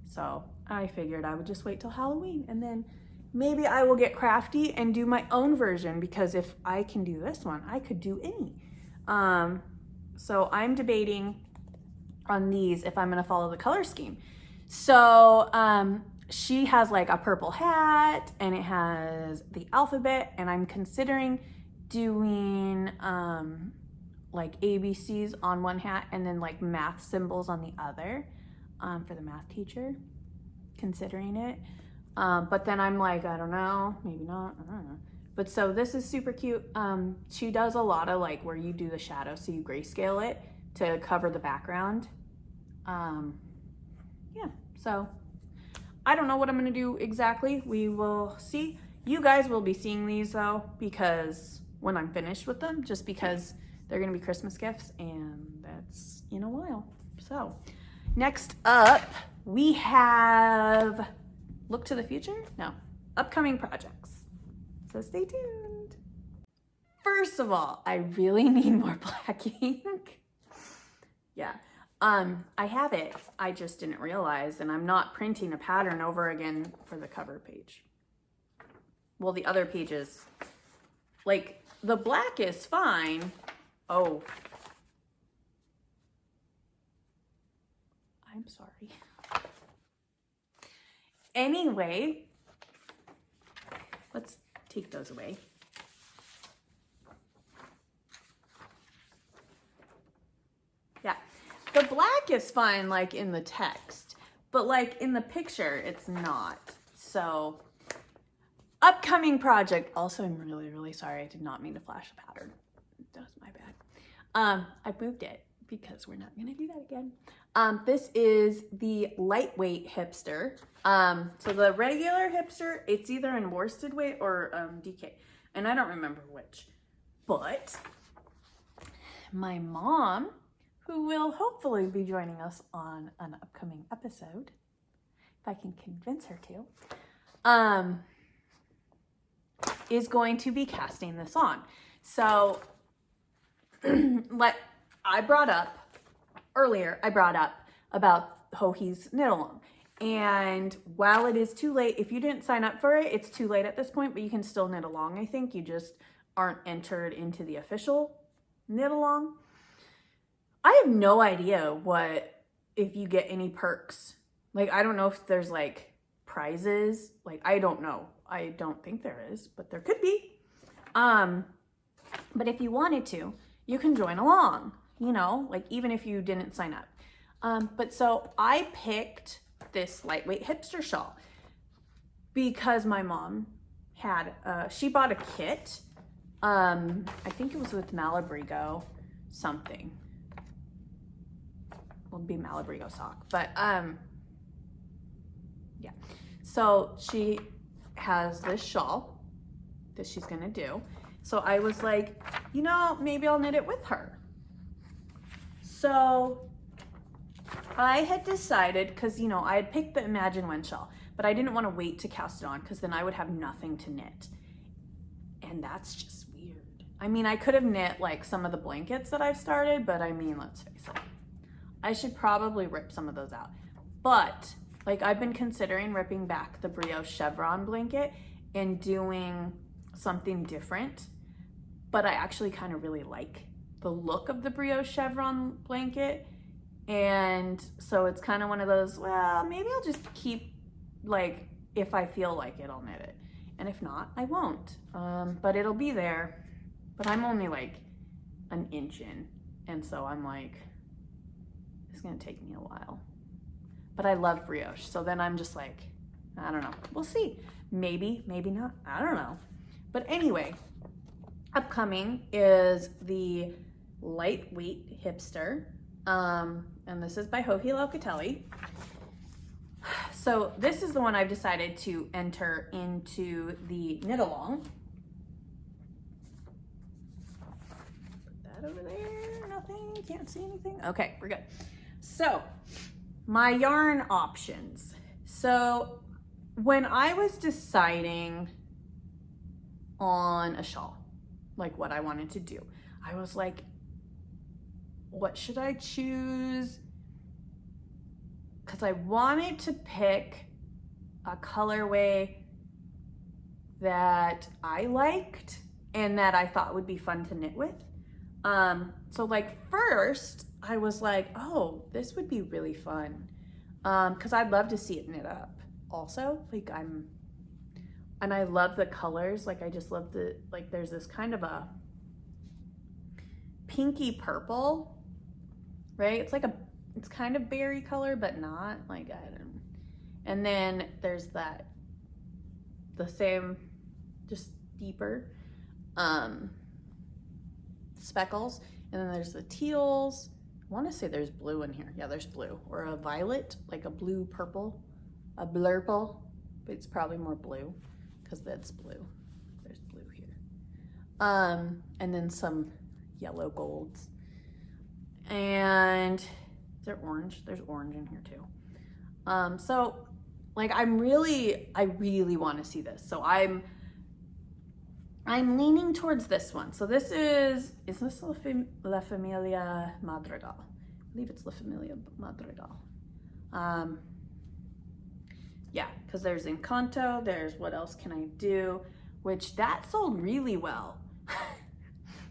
Speaker 1: So I figured I would just wait till Halloween and then maybe I will get crafty and do my own version, because if I can do this one, I could do any. So I'm debating on these if I'm gonna follow the color scheme. So she has like a purple hat and it has the alphabet, and I'm considering doing like ABCs on one hat and then like math symbols on the other for the math teacher, considering it. But then I'm like, I don't know, maybe not, I don't know. But so this is super cute. She does a lot of like where you do the shadow, so you grayscale it to cover the background. Yeah, so I don't know what I'm gonna do exactly. We will see. You guys will be seeing these though, because when I'm finished with them, just because they're gonna be Christmas gifts and that's in a while. So next up, we have look to the future? No, upcoming projects. So stay tuned. First of all, I really need more black ink. Yeah, I have it. I just didn't realize, and I'm not printing a pattern over again for the cover page. Well, the other pages, like the black is fine. Oh. I'm sorry. Anyway, let's take those away. Yeah, the black is fine, like in the text, but like in the picture, it's not. So, upcoming project. Also, I'm really, really sorry. I did not mean to flash the pattern. That was my bad. I moved it because we're not gonna do that again. This is the lightweight Hipster. So the regular Hipster, it's either in worsted weight or DK, and I don't remember which. But my mom, who will hopefully be joining us on an upcoming episode, if I can convince her to, is going to be casting this on. So, like I brought up earlier, about Hohi's knit along. And while it is too late, if you didn't sign up for it, it's too late at this point, but you can still knit along, I think. You just aren't entered into the official knit along. I have no idea if you get any perks. Like, I don't know if there's like prizes. Like, I don't know. I don't think there is, but there could be. But if you wanted to, you can join along, you know, like even if you didn't sign up. But so I picked this lightweight Hipster shawl because my mom had, she bought a kit. I think it was with Malabrigo something. It would be Malabrigo sock, but yeah. So she has this shawl that she's gonna do. So I was like, you know, maybe I'll knit it with her. So I had decided, because, you know, I had picked the Imagine When shawl, but I didn't want to wait to cast it on because then I would have nothing to knit. And that's just weird. I mean, I could have knit like some of the blankets that I've started, but I mean, let's face it. I should probably rip some of those out. But like I've been considering ripping back the brioche chevron blanket and doing something different. But I actually kind of really like the look of the brioche chevron blanket. And so it's kind of one of those, well, maybe I'll just keep, like, if I feel like it, I'll knit it. And if not, I won't. But it'll be there. But I'm only like an inch in. And so I'm like, it's gonna take me a while. But I love brioche. So then I'm just like, I don't know. We'll see. Maybe, maybe not. I don't know. But anyway, upcoming is the lightweight Hipster. And this is by Hohi Locatelli. So this is the one I've decided to enter into the knit along. Put that over there, nothing, can't see anything. Okay, we're good. So my yarn options. So when I was deciding on a shawl, like what I wanted to do, I was like, what should I choose? Because I wanted to pick a colorway that I liked and that I thought would be fun to knit with. So like first I was like, oh, this would be really fun. Because I'd love to see it knit up also. Like and I love the colors. Like I just love like there's this kind of a pinky purple, right? It's kind of berry color, but not, like, I don't know. And then there's the same, just deeper speckles. And then there's the teals. I want to say there's blue in here. Yeah, there's blue. Or a violet, like a blue purple, a blurple, but it's probably more blue because that's blue. There's blue here. And then some yellow golds. And is there orange? There's orange in here too. So like I really want to see this. So I'm leaning towards this one. So this is this La Familia Madrigal? I believe it's La Familia Madrigal. Yeah, because there's Encanto, there's What Else Can I Do, which that sold really well.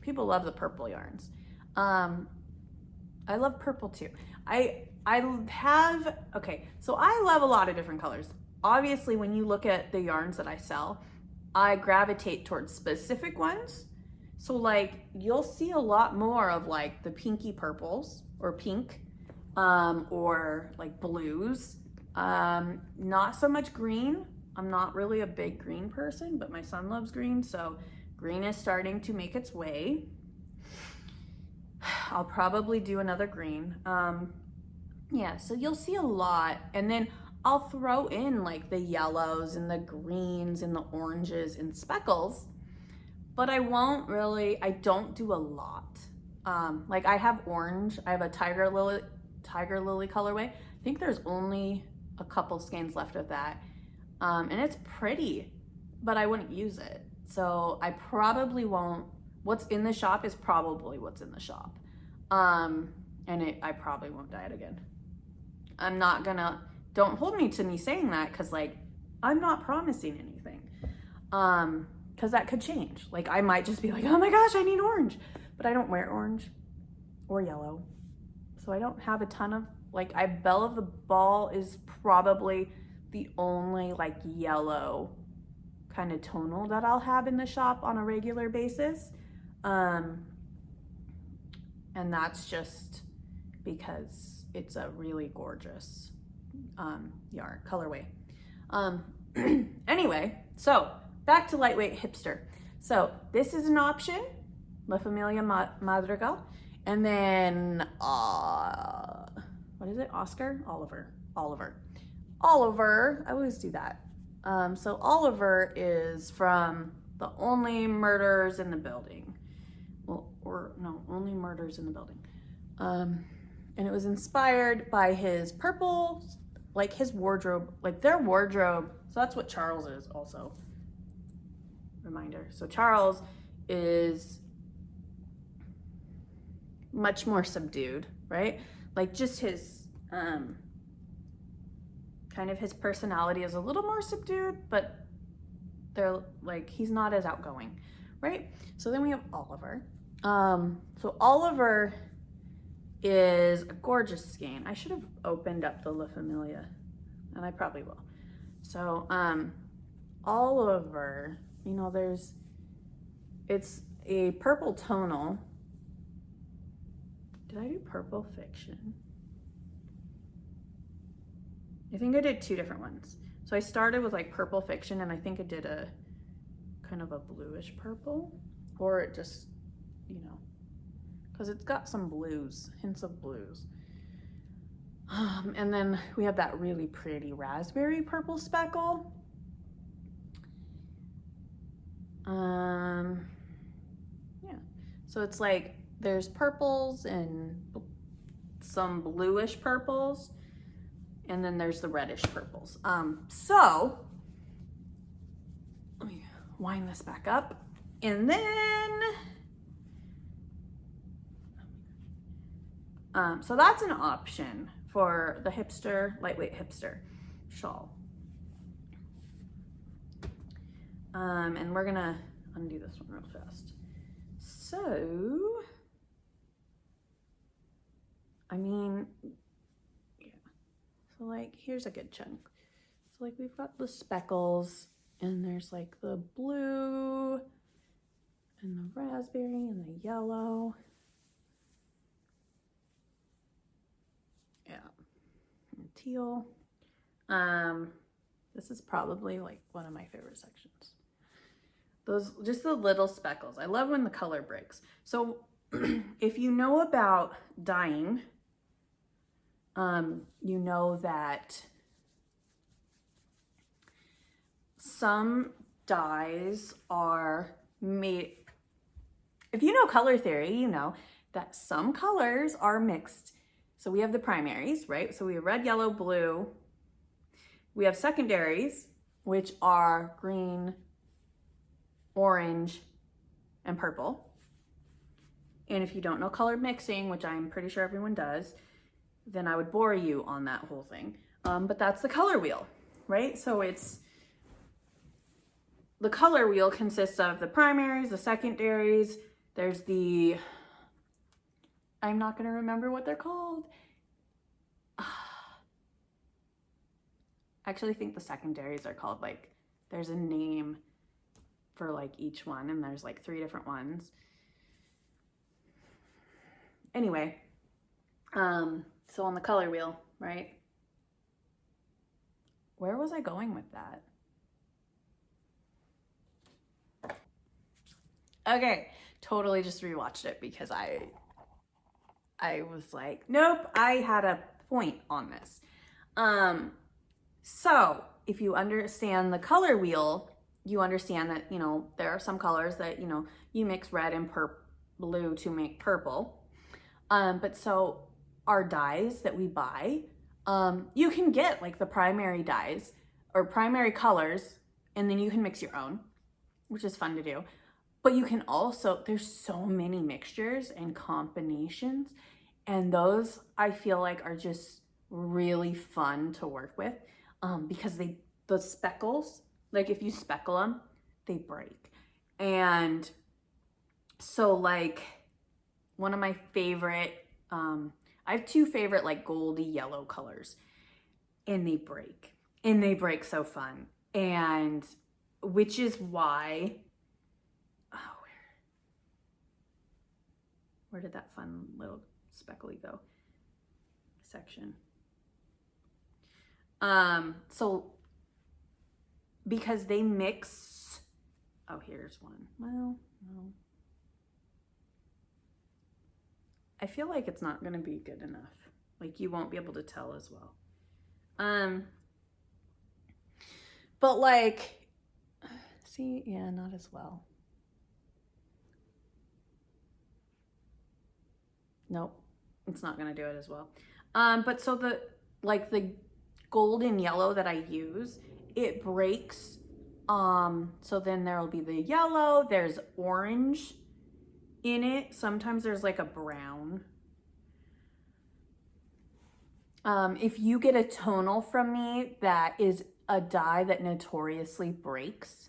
Speaker 1: People love the purple yarns. I love purple too. Okay, so I love a lot of different colors. Obviously, when you look at the yarns that I sell, I gravitate towards specific ones. So like, you'll see a lot more of like the pinky purples or pink, or like blues. Not so much green. I'm not really a big green person, but my son loves green, so green is starting to make its way. I'll probably do another green. Yeah, so you'll see a lot, and then I'll throw in like the yellows and the greens and the oranges and speckles, but I don't do a lot. Like I have orange, I have a tiger lily colorway. I think there's only a couple skeins left of that. And it's pretty, but I wouldn't use it. So I probably won't. What's in the shop is probably what's in the shop. I probably won't dye it again. I'm not gonna, don't hold me to me saying that, cause like, I'm not promising anything. Cause that could change. Like I might just be like, oh my gosh, I need orange, but I don't wear orange or yellow. So I don't have a ton of, like, Belle of the Ball is probably the only like yellow kind of tonal that I'll have in the shop on a regular basis. And that's just because it's a really gorgeous yarn colorway. Anyway, so back to lightweight hipster. So this is an option, La Familia Madrigal, and then what is it? Oliver. I always do that. So Oliver is from The Only Murders in the Building. Only Murders in the Building. And it was inspired by his purple, like his wardrobe, like their wardrobe. So that's what Charles is also. Reminder. So Charles is much more subdued, right? Like just his, kind of his personality is a little more subdued, but they're like, he's not as outgoing, right? So then we have Oliver. So Oliver is a gorgeous skein. I should have opened up the La Familia, and I probably will. So Oliver, you know, it's a purple tonal. Did I do Purple Fiction? I think I did two different ones. So I started with like Purple Fiction, and I think I did a kind of a bluish purple, or it just, you know, because it's got some blues, hints of blues. And then we have that really pretty raspberry purple speckle. Yeah, so it's like there's purples and some bluish purples, and then there's the reddish purples. So let me wind this back up, and then so that's an option for the hipster, lightweight hipster shawl. And we're gonna undo this one real fast. So, I mean, yeah. So like, here's a good chunk. So like we've got the speckles, and there's like the blue and the raspberry and the yellow. Yeah, and teal. This is probably like one of my favorite sections. Those, just the little speckles. I love when the color breaks. So if you know about dyeing, you know that some dyes are made, if you know color theory, you know that some colors are mixed. So we have the primaries, right? So we have red, yellow, blue. We have secondaries, which are green, orange, and purple. And if you don't know color mixing, which I'm pretty sure everyone does, then I would bore you on that whole thing. But that's the color wheel, right? So the color wheel consists of the primaries, the secondaries, there's the I'm not going to remember what they're called. I actually think the secondaries are called, like, there's a name for like each one, and there's like 3 different ones. Anyway, so on the color wheel, right? Where was I going with that? Okay, totally just rewatched it because I was like, nope, I had a point on this. So if you understand the color wheel, you understand that, you know, there are some colors that, you know, you mix red and blue to make purple. But so our dyes that we buy, you can get like the primary dyes or primary colors, and then you can mix your own, which is fun to do. But you can also, there's so many mixtures and combinations, and those I feel like are just really fun to work with, because the speckles, like if you speckle them, they break. And so like one of my favorite, I have 2 favorite like goldy yellow colors, and they break so fun. And which is why, where did that fun little speckly go section? So because they mix, oh, here's one. Well, no. I feel like it's not gonna be good enough. Like you won't be able to tell as well. But like, see, yeah, not as well. Nope, it's not gonna do it as well. But so the golden yellow that I use, it breaks. So then there'll be the yellow, there's orange in it. Sometimes there's like a brown. If you get a tonal from me that is a dye that notoriously breaks,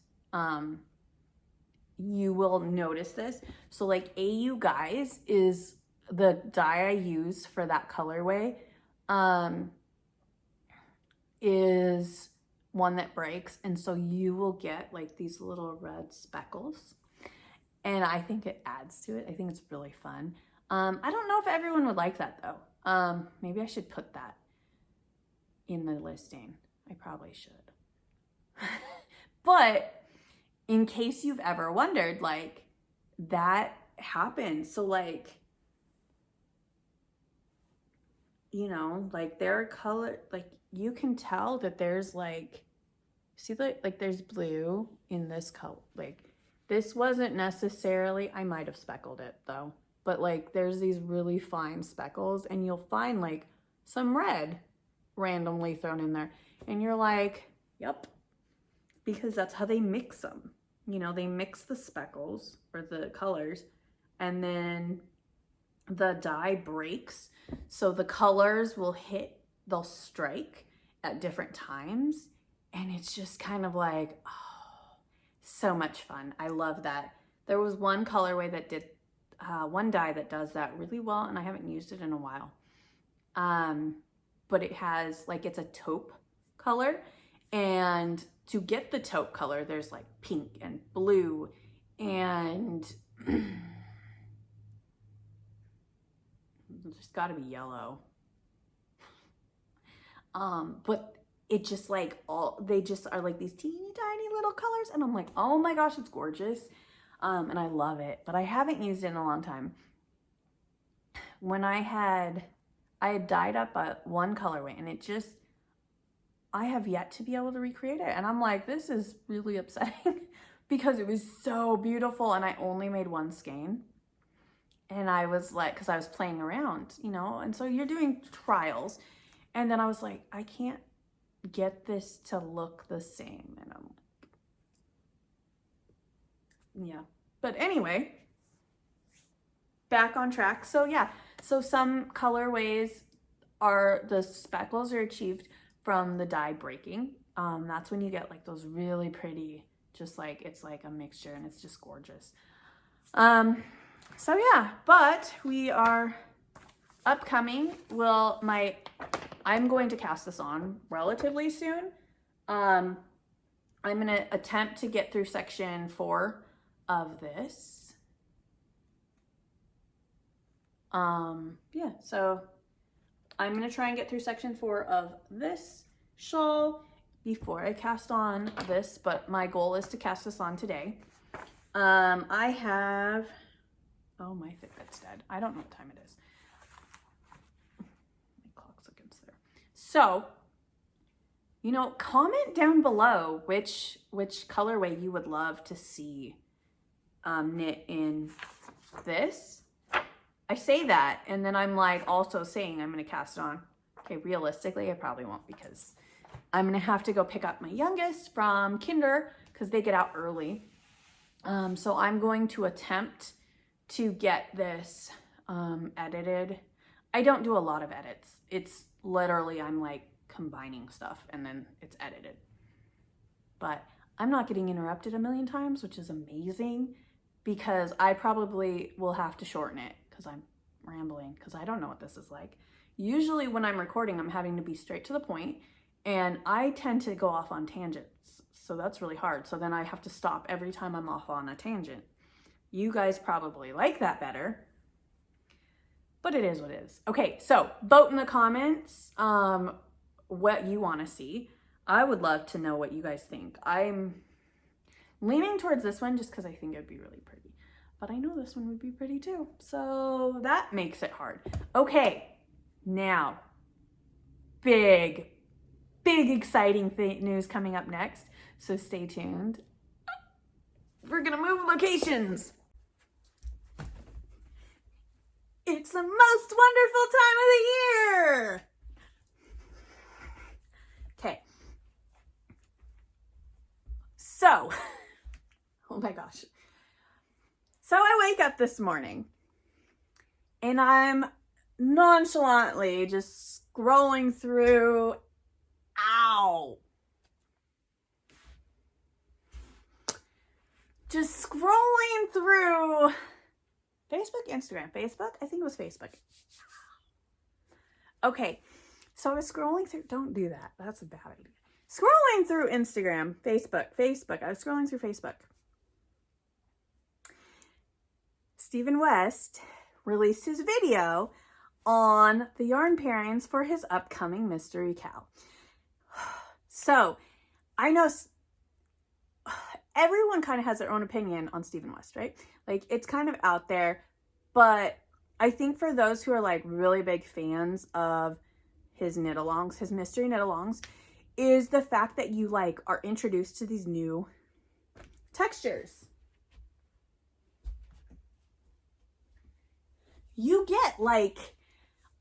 Speaker 1: you will notice this. So like AU Guys is the dye I use for that colorway, is one that breaks. And so you will get like these little red speckles. And I think it adds to it. I think it's really fun. I don't know if everyone would like that though. Maybe I should put that in the listing. I probably should. But in case you've ever wondered, like that happens. So like, you know, like their color, like you can tell that there's like, see like there's blue in this color. Like this wasn't necessarily, I might have speckled it though, but like there's these really fine speckles, and you'll find like some red randomly thrown in there, and you're like, yep, because that's how they mix them. You know, they mix the speckles or the colors, and then the dye breaks. So the colors will they'll strike at different times. And it's just kind of like, oh, so much fun. I love that. There was one colorway that did, one dye that does that really well, and I haven't used it in a while. But it has, like, it's a taupe color. And to get the taupe color, there's like pink and blue and there's gotta be yellow. But it just like they just are like these teeny tiny little colors, and I'm like, oh my gosh, it's gorgeous. And I love it, but I haven't used it in a long time. When I had dyed up one colorway, and it just, I have yet to be able to recreate it. And I'm like, this is really upsetting because it was so beautiful, and I only made one skein. And I was like, because I was playing around, you know, and so you're doing trials. And then I was like, I can't get this to look the same. And I'm like, yeah. But anyway, back on track. So yeah, so some colorways are, the speckles are achieved from the dye breaking. That's when you get like those really pretty, just like, it's like a mixture, and it's just gorgeous. So yeah, but we are upcoming, I'm going to cast this on relatively soon. I'm going to attempt to get through section 4 of this. Yeah, so I'm going to try and get through section 4 of this shawl before I cast on this, but my goal is to cast this on today. I have, oh, my Fitbit's dead. I don't know what time it is. My clock's against there. So, you know, comment down below which colorway you would love to see knit in this. I say that, and then I'm like also saying I'm going to cast it on. Okay, realistically, I probably won't because I'm going to have to go pick up my youngest from kinder because they get out early. So I'm going to attempt to get this edited. I don't do a lot of edits. It's literally, I'm like combining stuff and then it's edited. But I'm not getting interrupted a million times, which is amazing because I probably will have to shorten it because I'm rambling because I don't know what this is like. Usually when I'm recording, I'm having to be straight to the point and I tend to go off on tangents. So that's really hard. So then I have to stop every time I'm off on a tangent. You guys probably like that better, but it is what it is. Okay, so vote in the comments what you want to see. I would love to know what you guys think. I'm leaning towards this one just because I think it'd be really pretty, but I know this one would be pretty too. So that makes it hard. Okay, now big exciting news coming up next. So stay tuned. We're gonna move locations. It's the most wonderful time of the year. Okay. So, oh my gosh. So I wake up this morning and I'm nonchalantly just scrolling through, just scrolling through Facebook, Instagram, Facebook. I think it was Facebook. Okay, so I was scrolling through, don't do that. That's a bad idea. Scrolling through Instagram, Facebook. I was scrolling through Facebook. Stephen West released his video on the yarn pairings for his upcoming mystery KAL. So, I know everyone kind of has their own opinion on Stephen West, right? Like, it's kind of out there, but I think for those who are like really big fans of his knit-alongs, his mystery knit-alongs, is the fact that you like are introduced to these new textures. You get like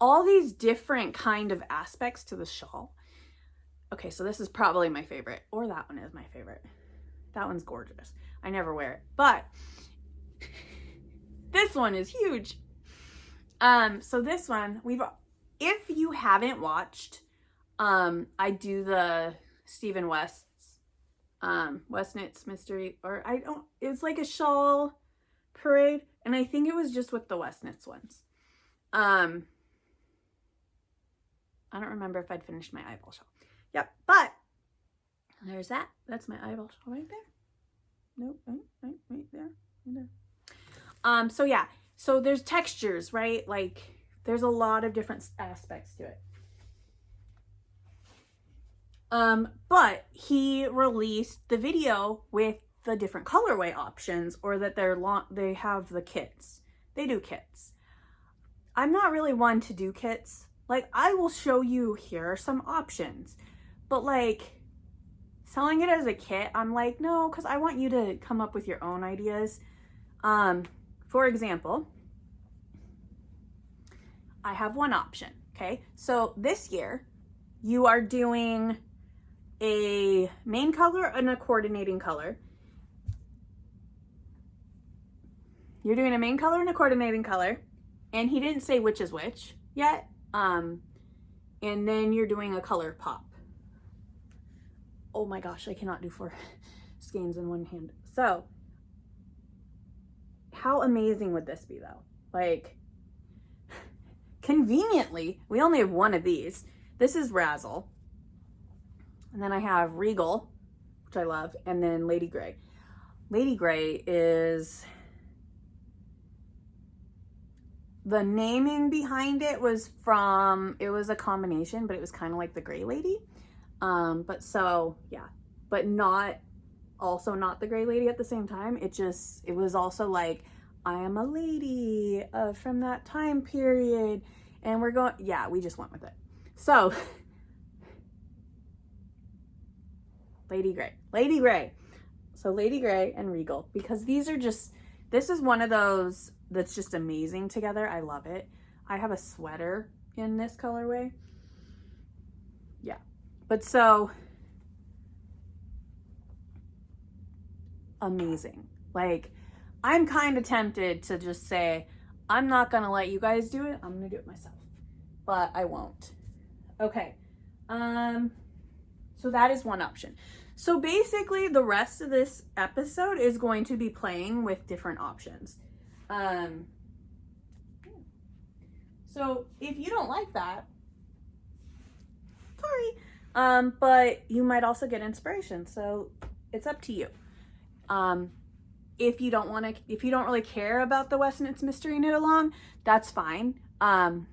Speaker 1: all these different kind of aspects to the shawl. Okay, so this is probably my favorite, or that one is my favorite. That one's gorgeous. I never wear it, but this one is huge. So this one, if you haven't watched, I do the Stephen West's, Westknits mystery, or it's like a shawl parade, and I think it was just with the Westknits ones. I don't remember if I'd finished my eyeball shawl. Yep, but there's that. That's my eyeball shawl right there. Nope, right there. Right there. So yeah, so there's textures, right? Like there's a lot of different aspects to it. But he released the video with the different colorway options, or that they have the kits. They do kits. I'm not really one to do kits. Like, I will show you, here are some options, but like selling it as a kit, I'm like, no, because I want you to come up with your own ideas. For example, I have one option. Okay, so this year you are doing a main color and a coordinating color. You're doing a main color and a coordinating color, and he didn't say which is which yet. And then you're doing a color pop. Oh my gosh, I cannot do 4 skeins in one hand. So how amazing would this be though? Like, conveniently, we only have one of these. This is Razzle. And then I have Regal, which I love, and then Lady Grey. Lady Grey is, the naming behind it was from, it was a combination, but it was kind of like the Grey Lady. But so, yeah, but not, also not the Grey Lady at the same time. It was also like, I am a lady from that time period. And we're going, yeah, we just went with it. So, Lady Grey. So Lady Grey and Regal, because these are just, this is one of those that's just amazing together. I love it. I have a sweater in this colorway. Yeah. But so amazing. Like, I'm kind of tempted to just say, I'm not going to let you guys do it. I'm going to do it myself, but I won't. Okay. So that is one option. So basically the rest of this episode is going to be playing with different options. So if you don't like that, sorry. But you might also get inspiration. So it's up to you. If you don't really care about the Westknits mystery knit along, that's fine. You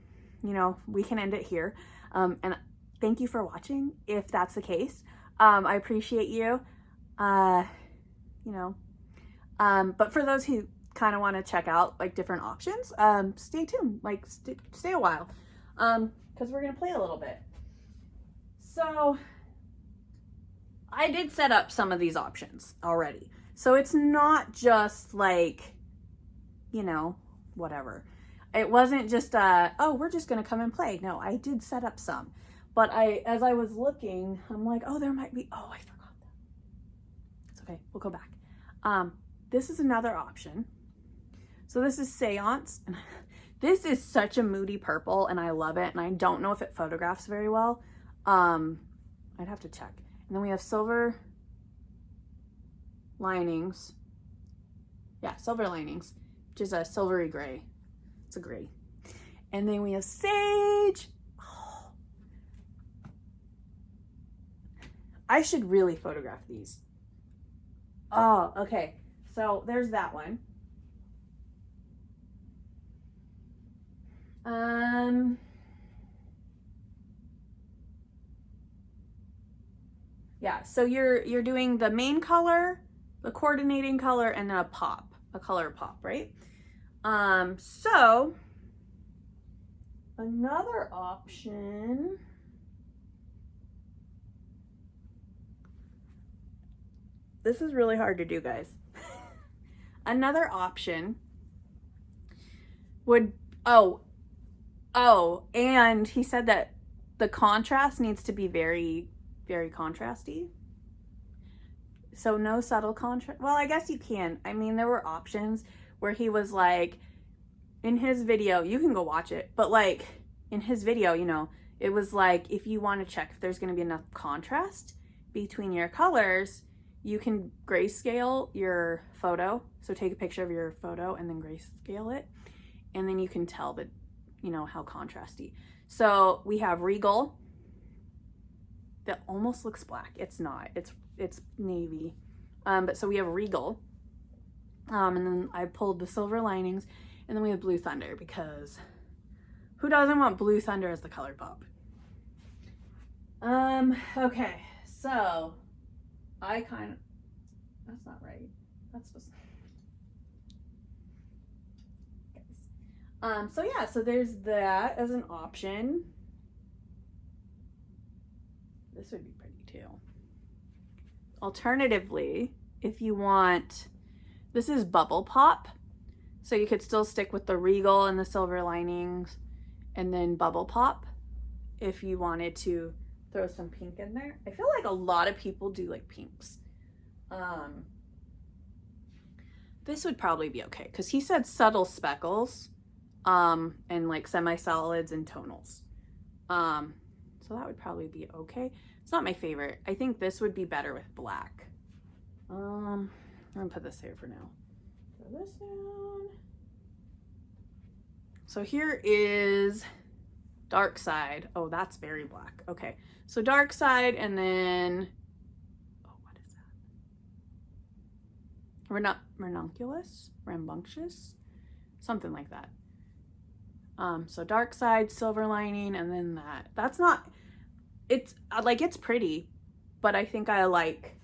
Speaker 1: know, we can end it here. And thank you for watching if that's the case. I appreciate you, you know, but for those who kind of want to check out like different options, stay tuned, like stay a while, because we're going to play a little bit. So I did set up some of these options already. So it's not just like, you know, whatever. It wasn't just, oh, we're just going to come and play. No, I did set up some. But as I was looking, I'm like, oh, there might be, oh, I forgot that. It's okay, we'll go back. This is another option. So this is Seance. This is such a moody purple and I love it. And I don't know if it photographs very well. I'd have to check. And then we have silver linings. Yeah, silver linings, which is a silvery gray. It's a gray. And then we have Sage. I should really photograph these. Oh, okay. So there's that one. Yeah, so you're doing the main color, the coordinating color, and then a color pop, right? So another option. This is really hard to do, guys. Another option would, and he said that the contrast needs to be very, very contrasty. So no subtle contrast. Well, I guess you can. I mean, there were options where he was like, in his video, you can go watch it, but like in his video, you know, it was like, if you want to check if there's going to be enough contrast between your colors, you can grayscale your photo. So take a picture of your photo and then grayscale it. And then you can tell that, you know, how contrasty. So we have Regal. That almost looks black. It's not. It's navy. But so we have Regal. And then I pulled the silver linings. And then we have Blue Thunder, because who doesn't want Blue Thunder as the color pop? Okay. So I kind of, that's not right. That's supposed to, so yeah, so there's that as an option. This would be pretty too. Alternatively, if you want, this is Bubble Pop. So you could still stick with the Regal and the silver linings and then Bubble Pop if you wanted to throw some pink in there. I feel like a lot of people do like pinks. This would probably be okay because he said subtle speckles and like semi-solids and tonals. So that would probably be okay. It's not my favorite. I think this would be better with black. I'm gonna put this here for now. Throw this down. So here is dark side. Oh, that's very black. Okay, so dark side, and then, oh, what is that? Ranunculus? Rambunctious? Something like that. So dark side, silver lining, and then that. That's not, it's like, it's pretty, but I think I like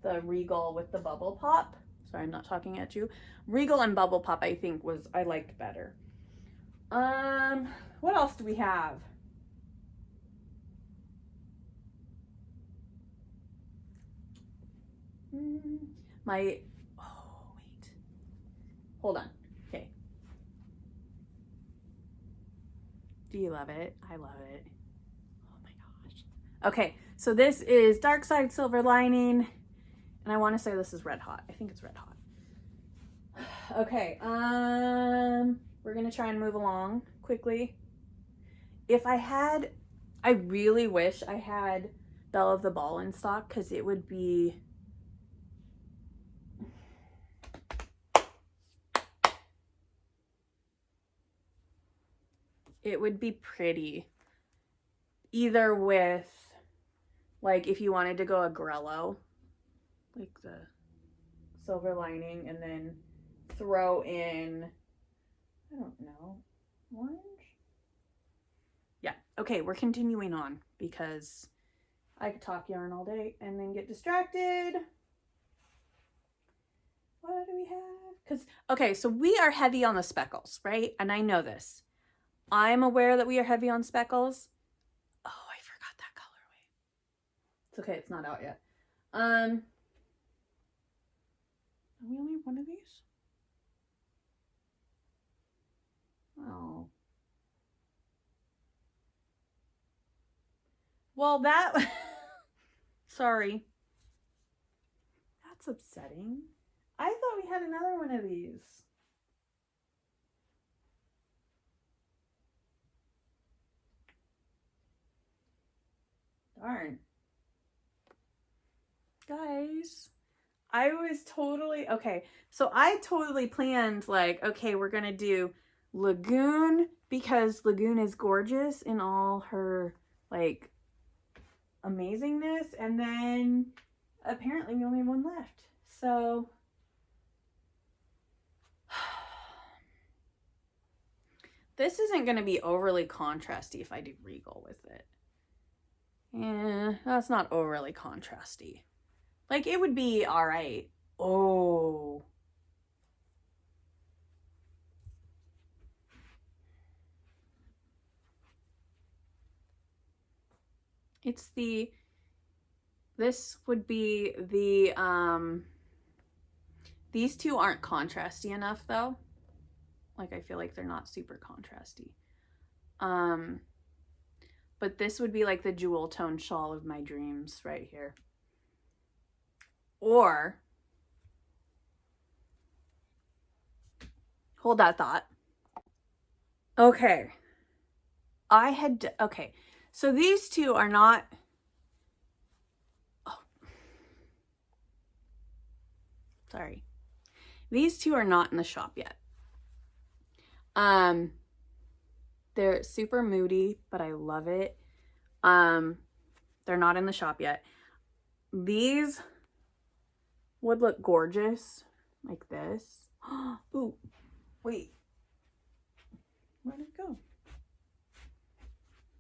Speaker 1: the Regal with the bubble pop. Sorry, I'm not talking at you. Regal and bubble pop, I think I liked better. What else do we have? Oh, wait. Hold on. Okay. Do you love it? I love it. Oh my gosh. Okay, so this is Dark Side Silver Lining, and I want to say this is Red Hot. I think it's Red Hot. Okay, we're gonna try and move along quickly. I really wish I had Belle of the Ball in stock, because it would be pretty. Either with, like, if you wanted to go a Grello, like the silver lining, and then throw in, I don't know, orange? Yeah, okay, we're continuing on because I could talk yarn all day and then get distracted. What do we have? Okay, so we are heavy on the speckles, right? And I know this. I'm aware that we are heavy on speckles. Oh, I forgot that colorway. It's okay, it's not out yet. We only have one of these? Oh. Well, that, sorry. That's upsetting. I thought we had another one of these. Darn. Guys, I was totally, okay, so I totally planned, like, okay, we're gonna do Lagoon, because Lagoon is gorgeous in all her, like, amazingness, and then apparently we only have one left, so this isn't going to be overly contrasty if I do Regal with it. Yeah, that's not overly contrasty. Like, it would be all right. Oh. This would be the, these two aren't contrasty enough though. Like, I feel like they're not super contrasty. But this would be like the jewel tone shawl of my dreams right here. Or, hold that thought. Okay. Okay. So these two are not, oh, sorry. These two are not in the shop yet. They're super moody, but I love it. They're not in the shop yet. These would look gorgeous like this. Ooh, wait. Where did it go?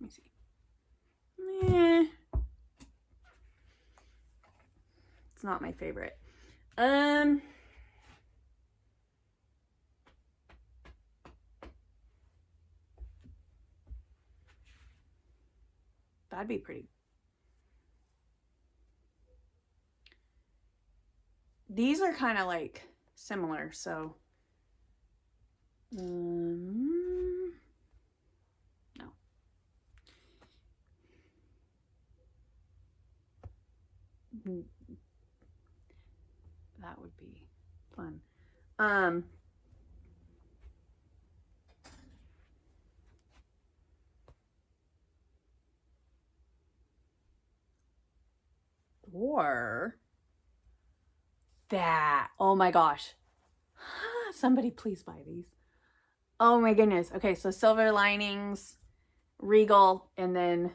Speaker 1: Let me see. It's not my favorite. That'd be pretty. These are kind of like similar, so no. That would be fun. Or that, oh my gosh, somebody please buy these. Oh my goodness. Okay, so silver linings, Regal, and then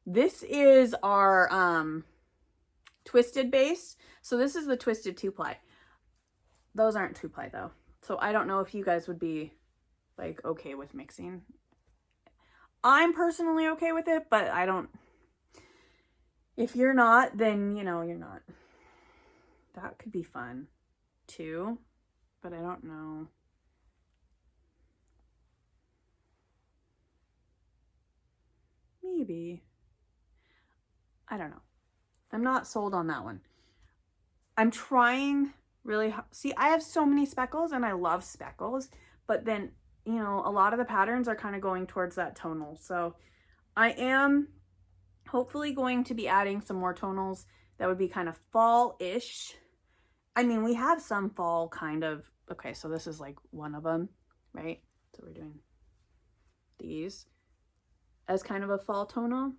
Speaker 1: this is our twisted base. So this is the twisted 2-ply. Those aren't 2-ply though. So I don't know if you guys would be like okay with mixing. I'm personally okay with it, but I don't, if you're not, then you know, you're not. That could be fun too, but I don't know. Maybe. I don't know. I'm not sold on that one. I'm trying really hard. See, I have so many speckles and I love speckles, but then, you know, a lot of the patterns are kind of going towards that tonal. So I am hopefully going to be adding some more tonals that would be kind of fall-ish. I mean, we have some fall kind of, okay, so this is like one of them, right? So we're doing these as kind of a fall tonal.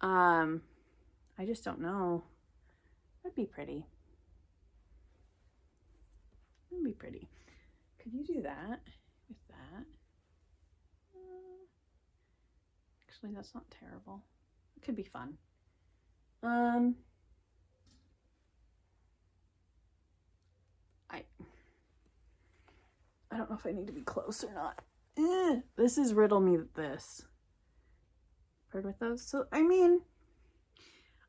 Speaker 1: I just don't know. That'd be pretty. That'd be pretty. Could you do that with that? Actually, that's not terrible. It could be fun. I don't know if I need to be close or not. This is riddle me this. Heard with those? So, I mean,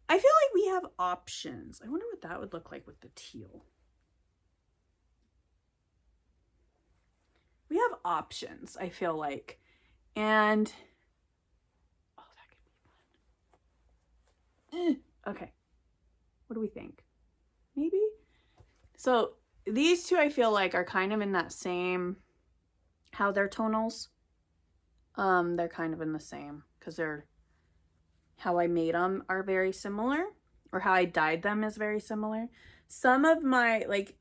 Speaker 1: I feel like we have options. I wonder what that would look like with the teal. We have options, I feel like. And, oh, that could be fun. Okay. What do we think? Maybe? So, these two I feel like are kind of in that same, how they're tonals. They're kind of in the same, because they're, how I made them are very similar, or how I dyed them is very similar. Some of my, like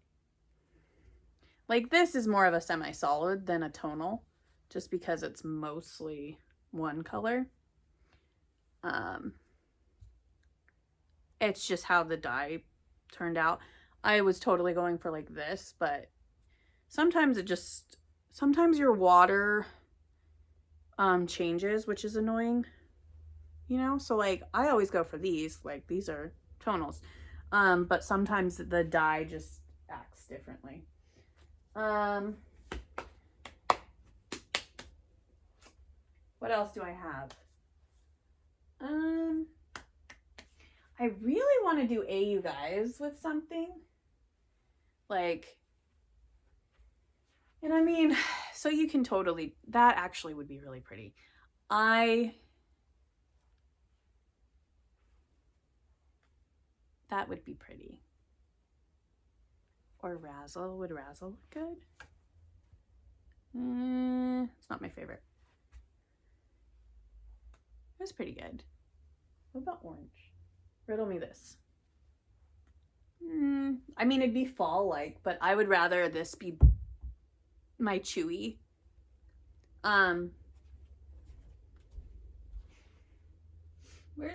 Speaker 1: this is more of a semi-solid than a tonal, just because it's mostly one color. It's just how the dye turned out. I was totally going for like this, but sometimes it just, sometimes your water changes, which is annoying, you know? So like, I always go for these, like these are tonals, but sometimes the dye just acts differently. What else do I have? I really want to do you guys with something. Like, and I mean, so you can totally, that actually would be really pretty. That would be pretty. Or Razzle, would Razzle look good? It's not my favorite. It was pretty good. What about orange? Riddle me this. I mean, it'd be fall-like, but I would rather this be my chewy. Where's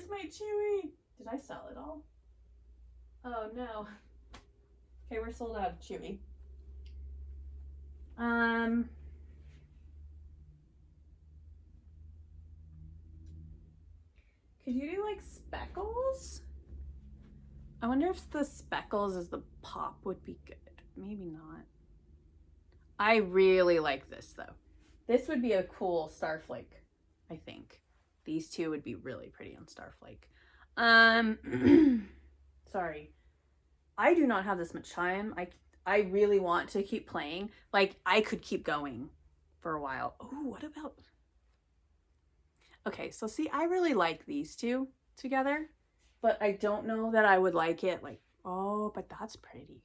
Speaker 1: my chewy? Did I sell it all? Oh no. Okay, we're sold out of chewy. Could you do like speckles? I wonder if the speckles as the pop would be good. Maybe not. I really like this though. This would be a cool Starflake, I think. These two would be really pretty on Starflake. Sorry. I do not have this much time. I really want to keep playing. Like, I could keep going for a while. Oh, what about... Okay, so see, I really like these two together, but I don't know that I would like it like, oh, but that's pretty.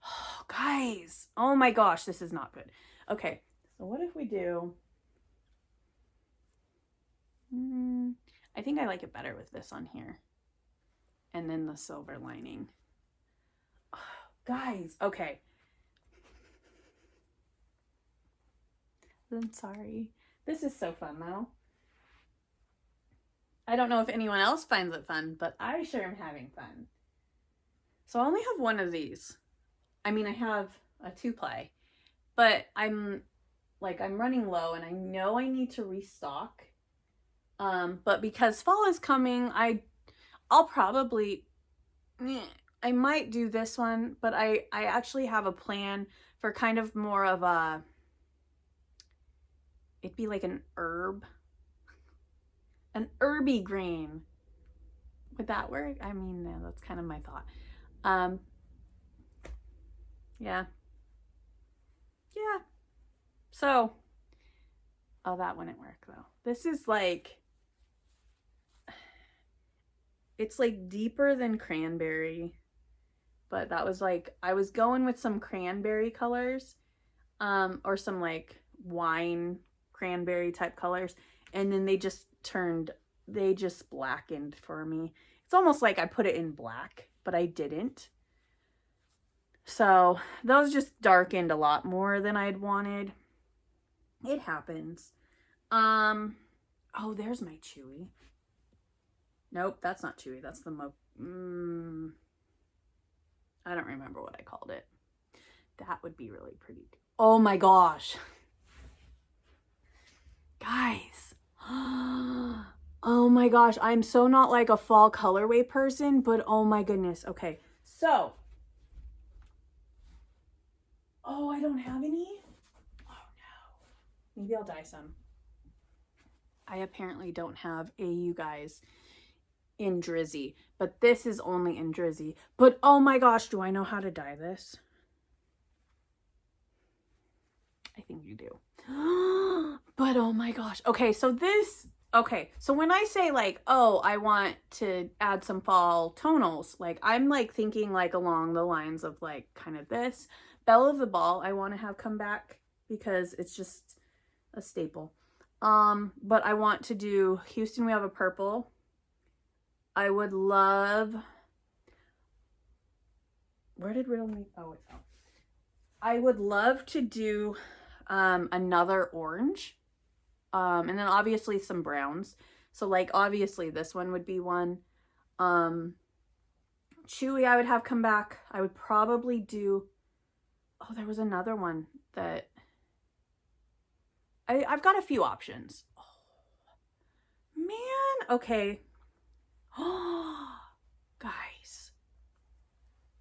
Speaker 1: Oh, guys. Oh my gosh, this is not good. Okay, so what if we do... I think I like it better with this on here. And then the silver lining. Oh, guys, okay. I'm sorry. This is so fun though. I don't know if anyone else finds it fun, but I sure am having fun. So I only have one of these. I mean, I have a 2-ply, but I'm like I'm running low and I know I need to restock. But because fall is coming, I'll probably, I might do this one, but I actually have a plan for kind of more of a, it'd be like an herby green. Would that work? I mean, yeah, that's kind of my thought. Yeah. Yeah. So, oh, that wouldn't work though. This is like, it's like deeper than cranberry, but that was like, I was going with some cranberry colors, or some like wine cranberry type colors. And then they just blackened for me. It's almost like I put it in black, but I didn't. So those just darkened a lot more than I'd wanted. It happens. Oh, there's my Chewy. Nope, that's not Chewy. That's the I don't remember what I called it. That would be really pretty. Oh my gosh. Guys. Oh my gosh. I'm so not like a fall colorway person, but oh my goodness. Okay. So. Oh, I don't have any? Oh no. Maybe I'll dye some. I apparently don't have a you guys in Drizzy, but this is only in Drizzy. But oh my gosh, do I know how to dye this? I think you do. But oh my gosh. Okay, so when I say like, oh, I want to add some fall tonals, like I'm like thinking like along the lines of like kind of this. Belle of the Ball I want to have come back because it's just a staple. But I want to do Houston We Have a Purple. I would love, where did Riddle Me? Oh, it fell. I would love to do another orange, and then obviously some browns. So like obviously this one would be one. Chewy I would have come back. I would probably do, oh, there was another one that I've got a few options. Oh, man. Okay. Oh, guys.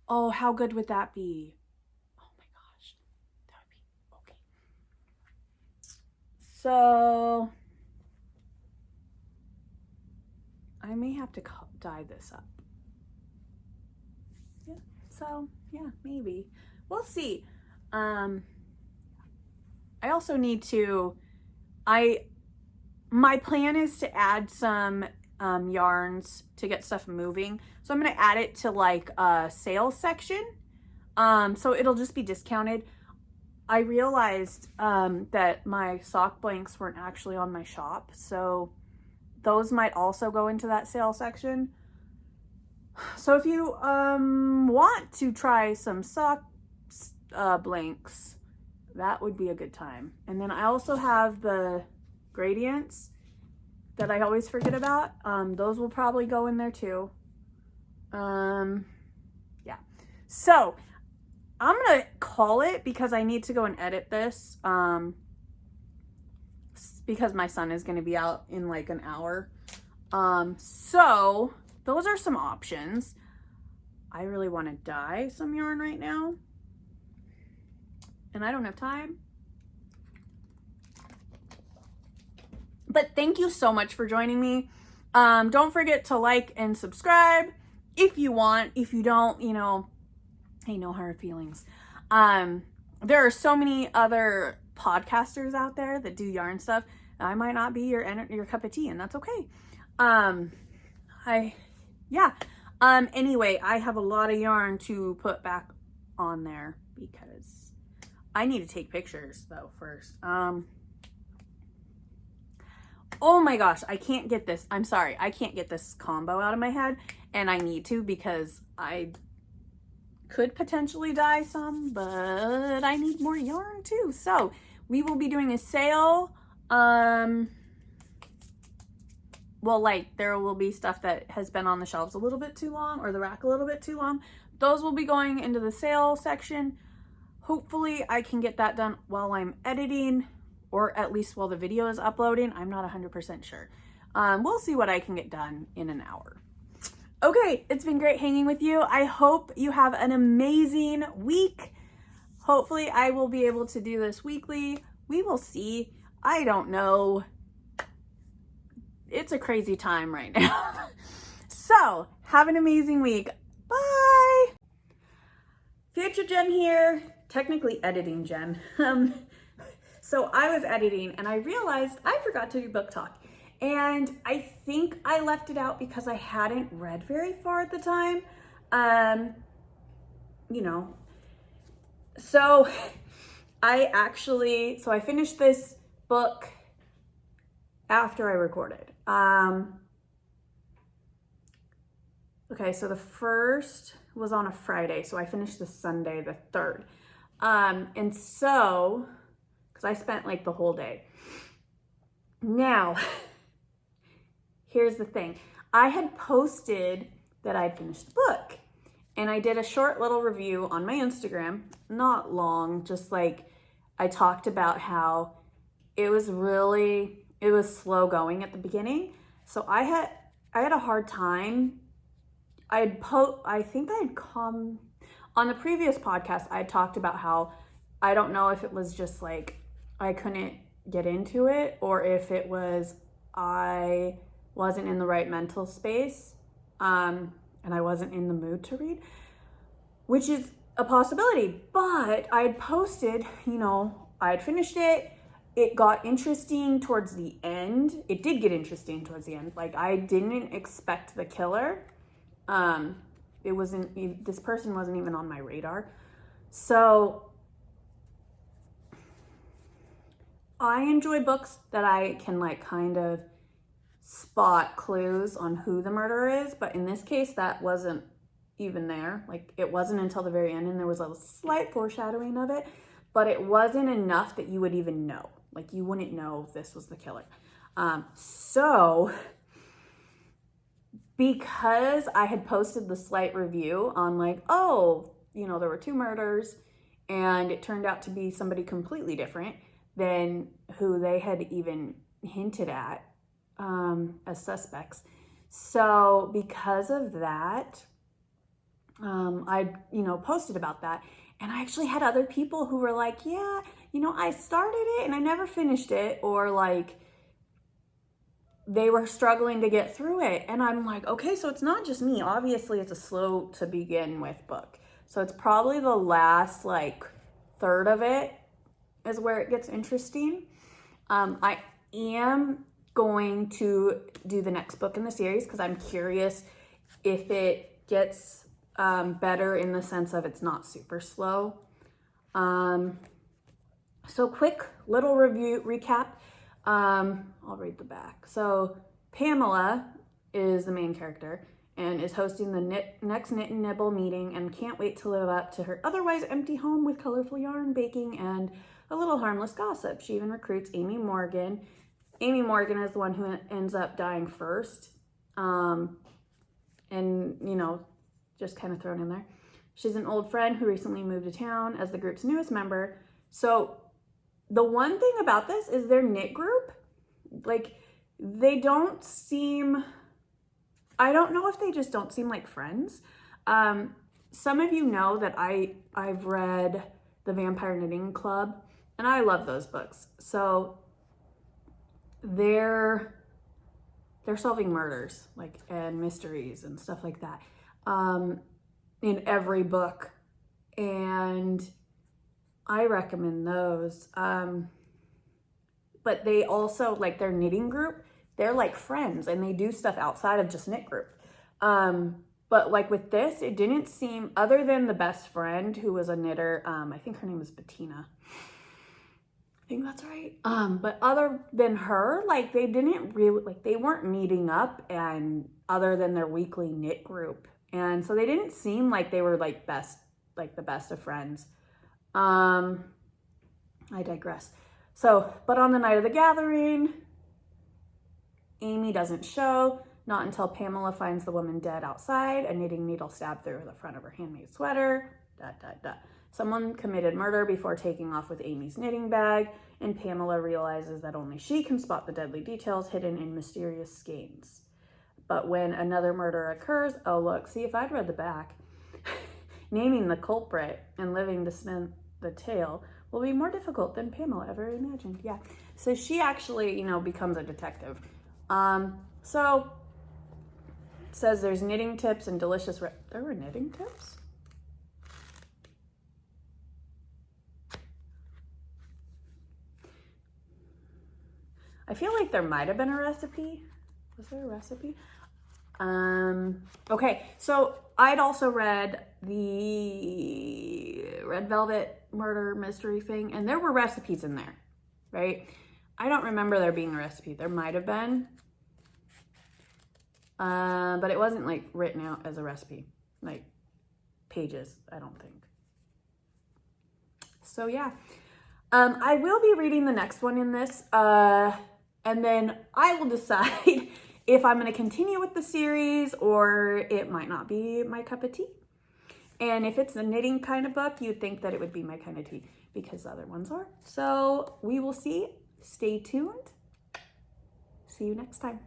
Speaker 1: Oh, how good would that be? Oh my gosh. That would be okay. So I may have to dye this up. Yeah. So yeah, maybe. We'll see. I also need to, my plan is to add some yarns to get stuff moving. So I'm going to add it to like a sales section. So it'll just be discounted. I realized that my sock blanks weren't actually on my shop. So those might also go into that sale section. So if you want to try some sock blanks, that would be a good time. And then I also have the gradients that I always forget about. Those will probably go in there too. Yeah. So I'm going to call it because I need to go and edit this. Because my son is going to be out in like an hour. So those are some options. I really want to dye some yarn right now. And I don't have time. But thank you so much for joining me. Don't forget to like and subscribe if you want. If you don't, you know, hey, no hard feelings. There are so many other podcasters out there that do yarn stuff. I might not be your cup of tea, and that's okay. Anyway, I have a lot of yarn to put back on there because I need to take pictures though first. Oh my gosh, I can't get this. I'm sorry. I can't get this combo out of my head, and I need to because I could potentially dye some, but I need more yarn too. So we will be doing a sale. Well, like there will be stuff that has been on the shelves a little bit too long or the rack a little bit too long. Those will be going into the sale section. Hopefully I can get that done while I'm editing. or at least while the video is uploading. I'm not 100% sure. We'll see what I can get done in an hour. Okay, it's been great hanging with you. I hope you have an amazing week. Hopefully I will be able to do this weekly. We will see. I don't know. It's a crazy time right now. So, have an amazing week. Bye! Future Jen here. Technically editing Jen. So I was editing and I realized I forgot to do book talk. And I think I left it out because I hadn't read very far at the time. So I finished this book after I recorded. Okay, so the first was on a Friday, so I finished the Sunday, the 3rd. And so, because I spent like the whole day. Now, here's the thing. I had posted that I'd finished the book, and I did a short little review on my Instagram, not long, just like I talked about how it was slow going at the beginning. So I had a hard time. I think I'd come on the previous podcast. I talked about how I don't know if it was just like I couldn't get into it, or if it was I wasn't in the right mental space, and I wasn't in the mood to read, which is a possibility. But I'd posted, I'd finished it. It got interesting towards the end. It did get interesting towards the end. Like, I didn't expect the killer. This person wasn't even on my radar. So I enjoy books that I can like kind of spot clues on who the murderer is. But in this case, that wasn't even there. Like, it wasn't until the very end, and there was a slight foreshadowing of it, but it wasn't enough that you would even know. Like, you wouldn't know if this was the killer. So because I had posted the slight review on like, there were 2 murders, and it turned out to be somebody completely different than who they had even hinted at as suspects. So because of that, I posted about that, and I actually had other people who were like, yeah, I started it and I never finished it, or like they were struggling to get through it. And I'm like, okay, so it's not just me. Obviously it's a slow to begin with book. So it's probably the last like third of it is where it gets interesting. I am going to do the next book in the series because I'm curious if it gets better in the sense of it's not super slow. So quick little recap. I'll read the back. So Pamela is the main character and is hosting the next Knit and Nibble meeting and can't wait to live up to her otherwise empty home with colorful yarn, baking, and a little harmless gossip. She even recruits Amy Morgan. Amy Morgan is the one who ends up dying first. Just kind of thrown in there. She's an old friend who recently moved to town as the group's newest member. So the one thing about this is their knit group, like, they don't seem, I don't know if they just don't seem like friends. Some of you know that I've read The Vampire Knitting Club, and I love those books. So they're solving murders, like, and mysteries and stuff like that, in every book. And I recommend those. But they also, like, their knitting group, they're like friends and they do stuff outside of just knit group. But like with this, it didn't seem, other than the best friend who was a knitter, I think her name was Bettina. I think that's right. But other than her, like, they didn't really, like, they weren't meeting up, and other than their weekly knit group. And so they didn't seem like they were like the best of friends. I digress. So, but on the night of the gathering, Amy doesn't show, not until Pamela finds the woman dead outside, a knitting needle stabbed through the front of her handmade sweater, Someone committed murder before taking off with Amy's knitting bag, and Pamela realizes that only she can spot the deadly details hidden in mysterious skeins. But when another murder occurs, oh look, see if I'd read the back, naming the culprit and living to spin the tale will be more difficult than Pamela ever imagined. Yeah, so she actually, you know, becomes a detective. So it says there's knitting tips and delicious, there were knitting tips? I feel like there might have been a recipe. Was there a recipe? Okay, so I'd also read the Red Velvet Murder Mystery thing, and there were recipes in there, right? I don't remember there being a recipe. There might have been, but it wasn't like written out as a recipe, like pages, I don't think. So yeah, I will be reading the next one in this, and then I will decide if I'm going to continue with the series or it might not be my cup of tea. And if it's a knitting kind of book, you'd think that it would be my kind of tea because the other ones are. So we will see. Stay tuned. See you next time.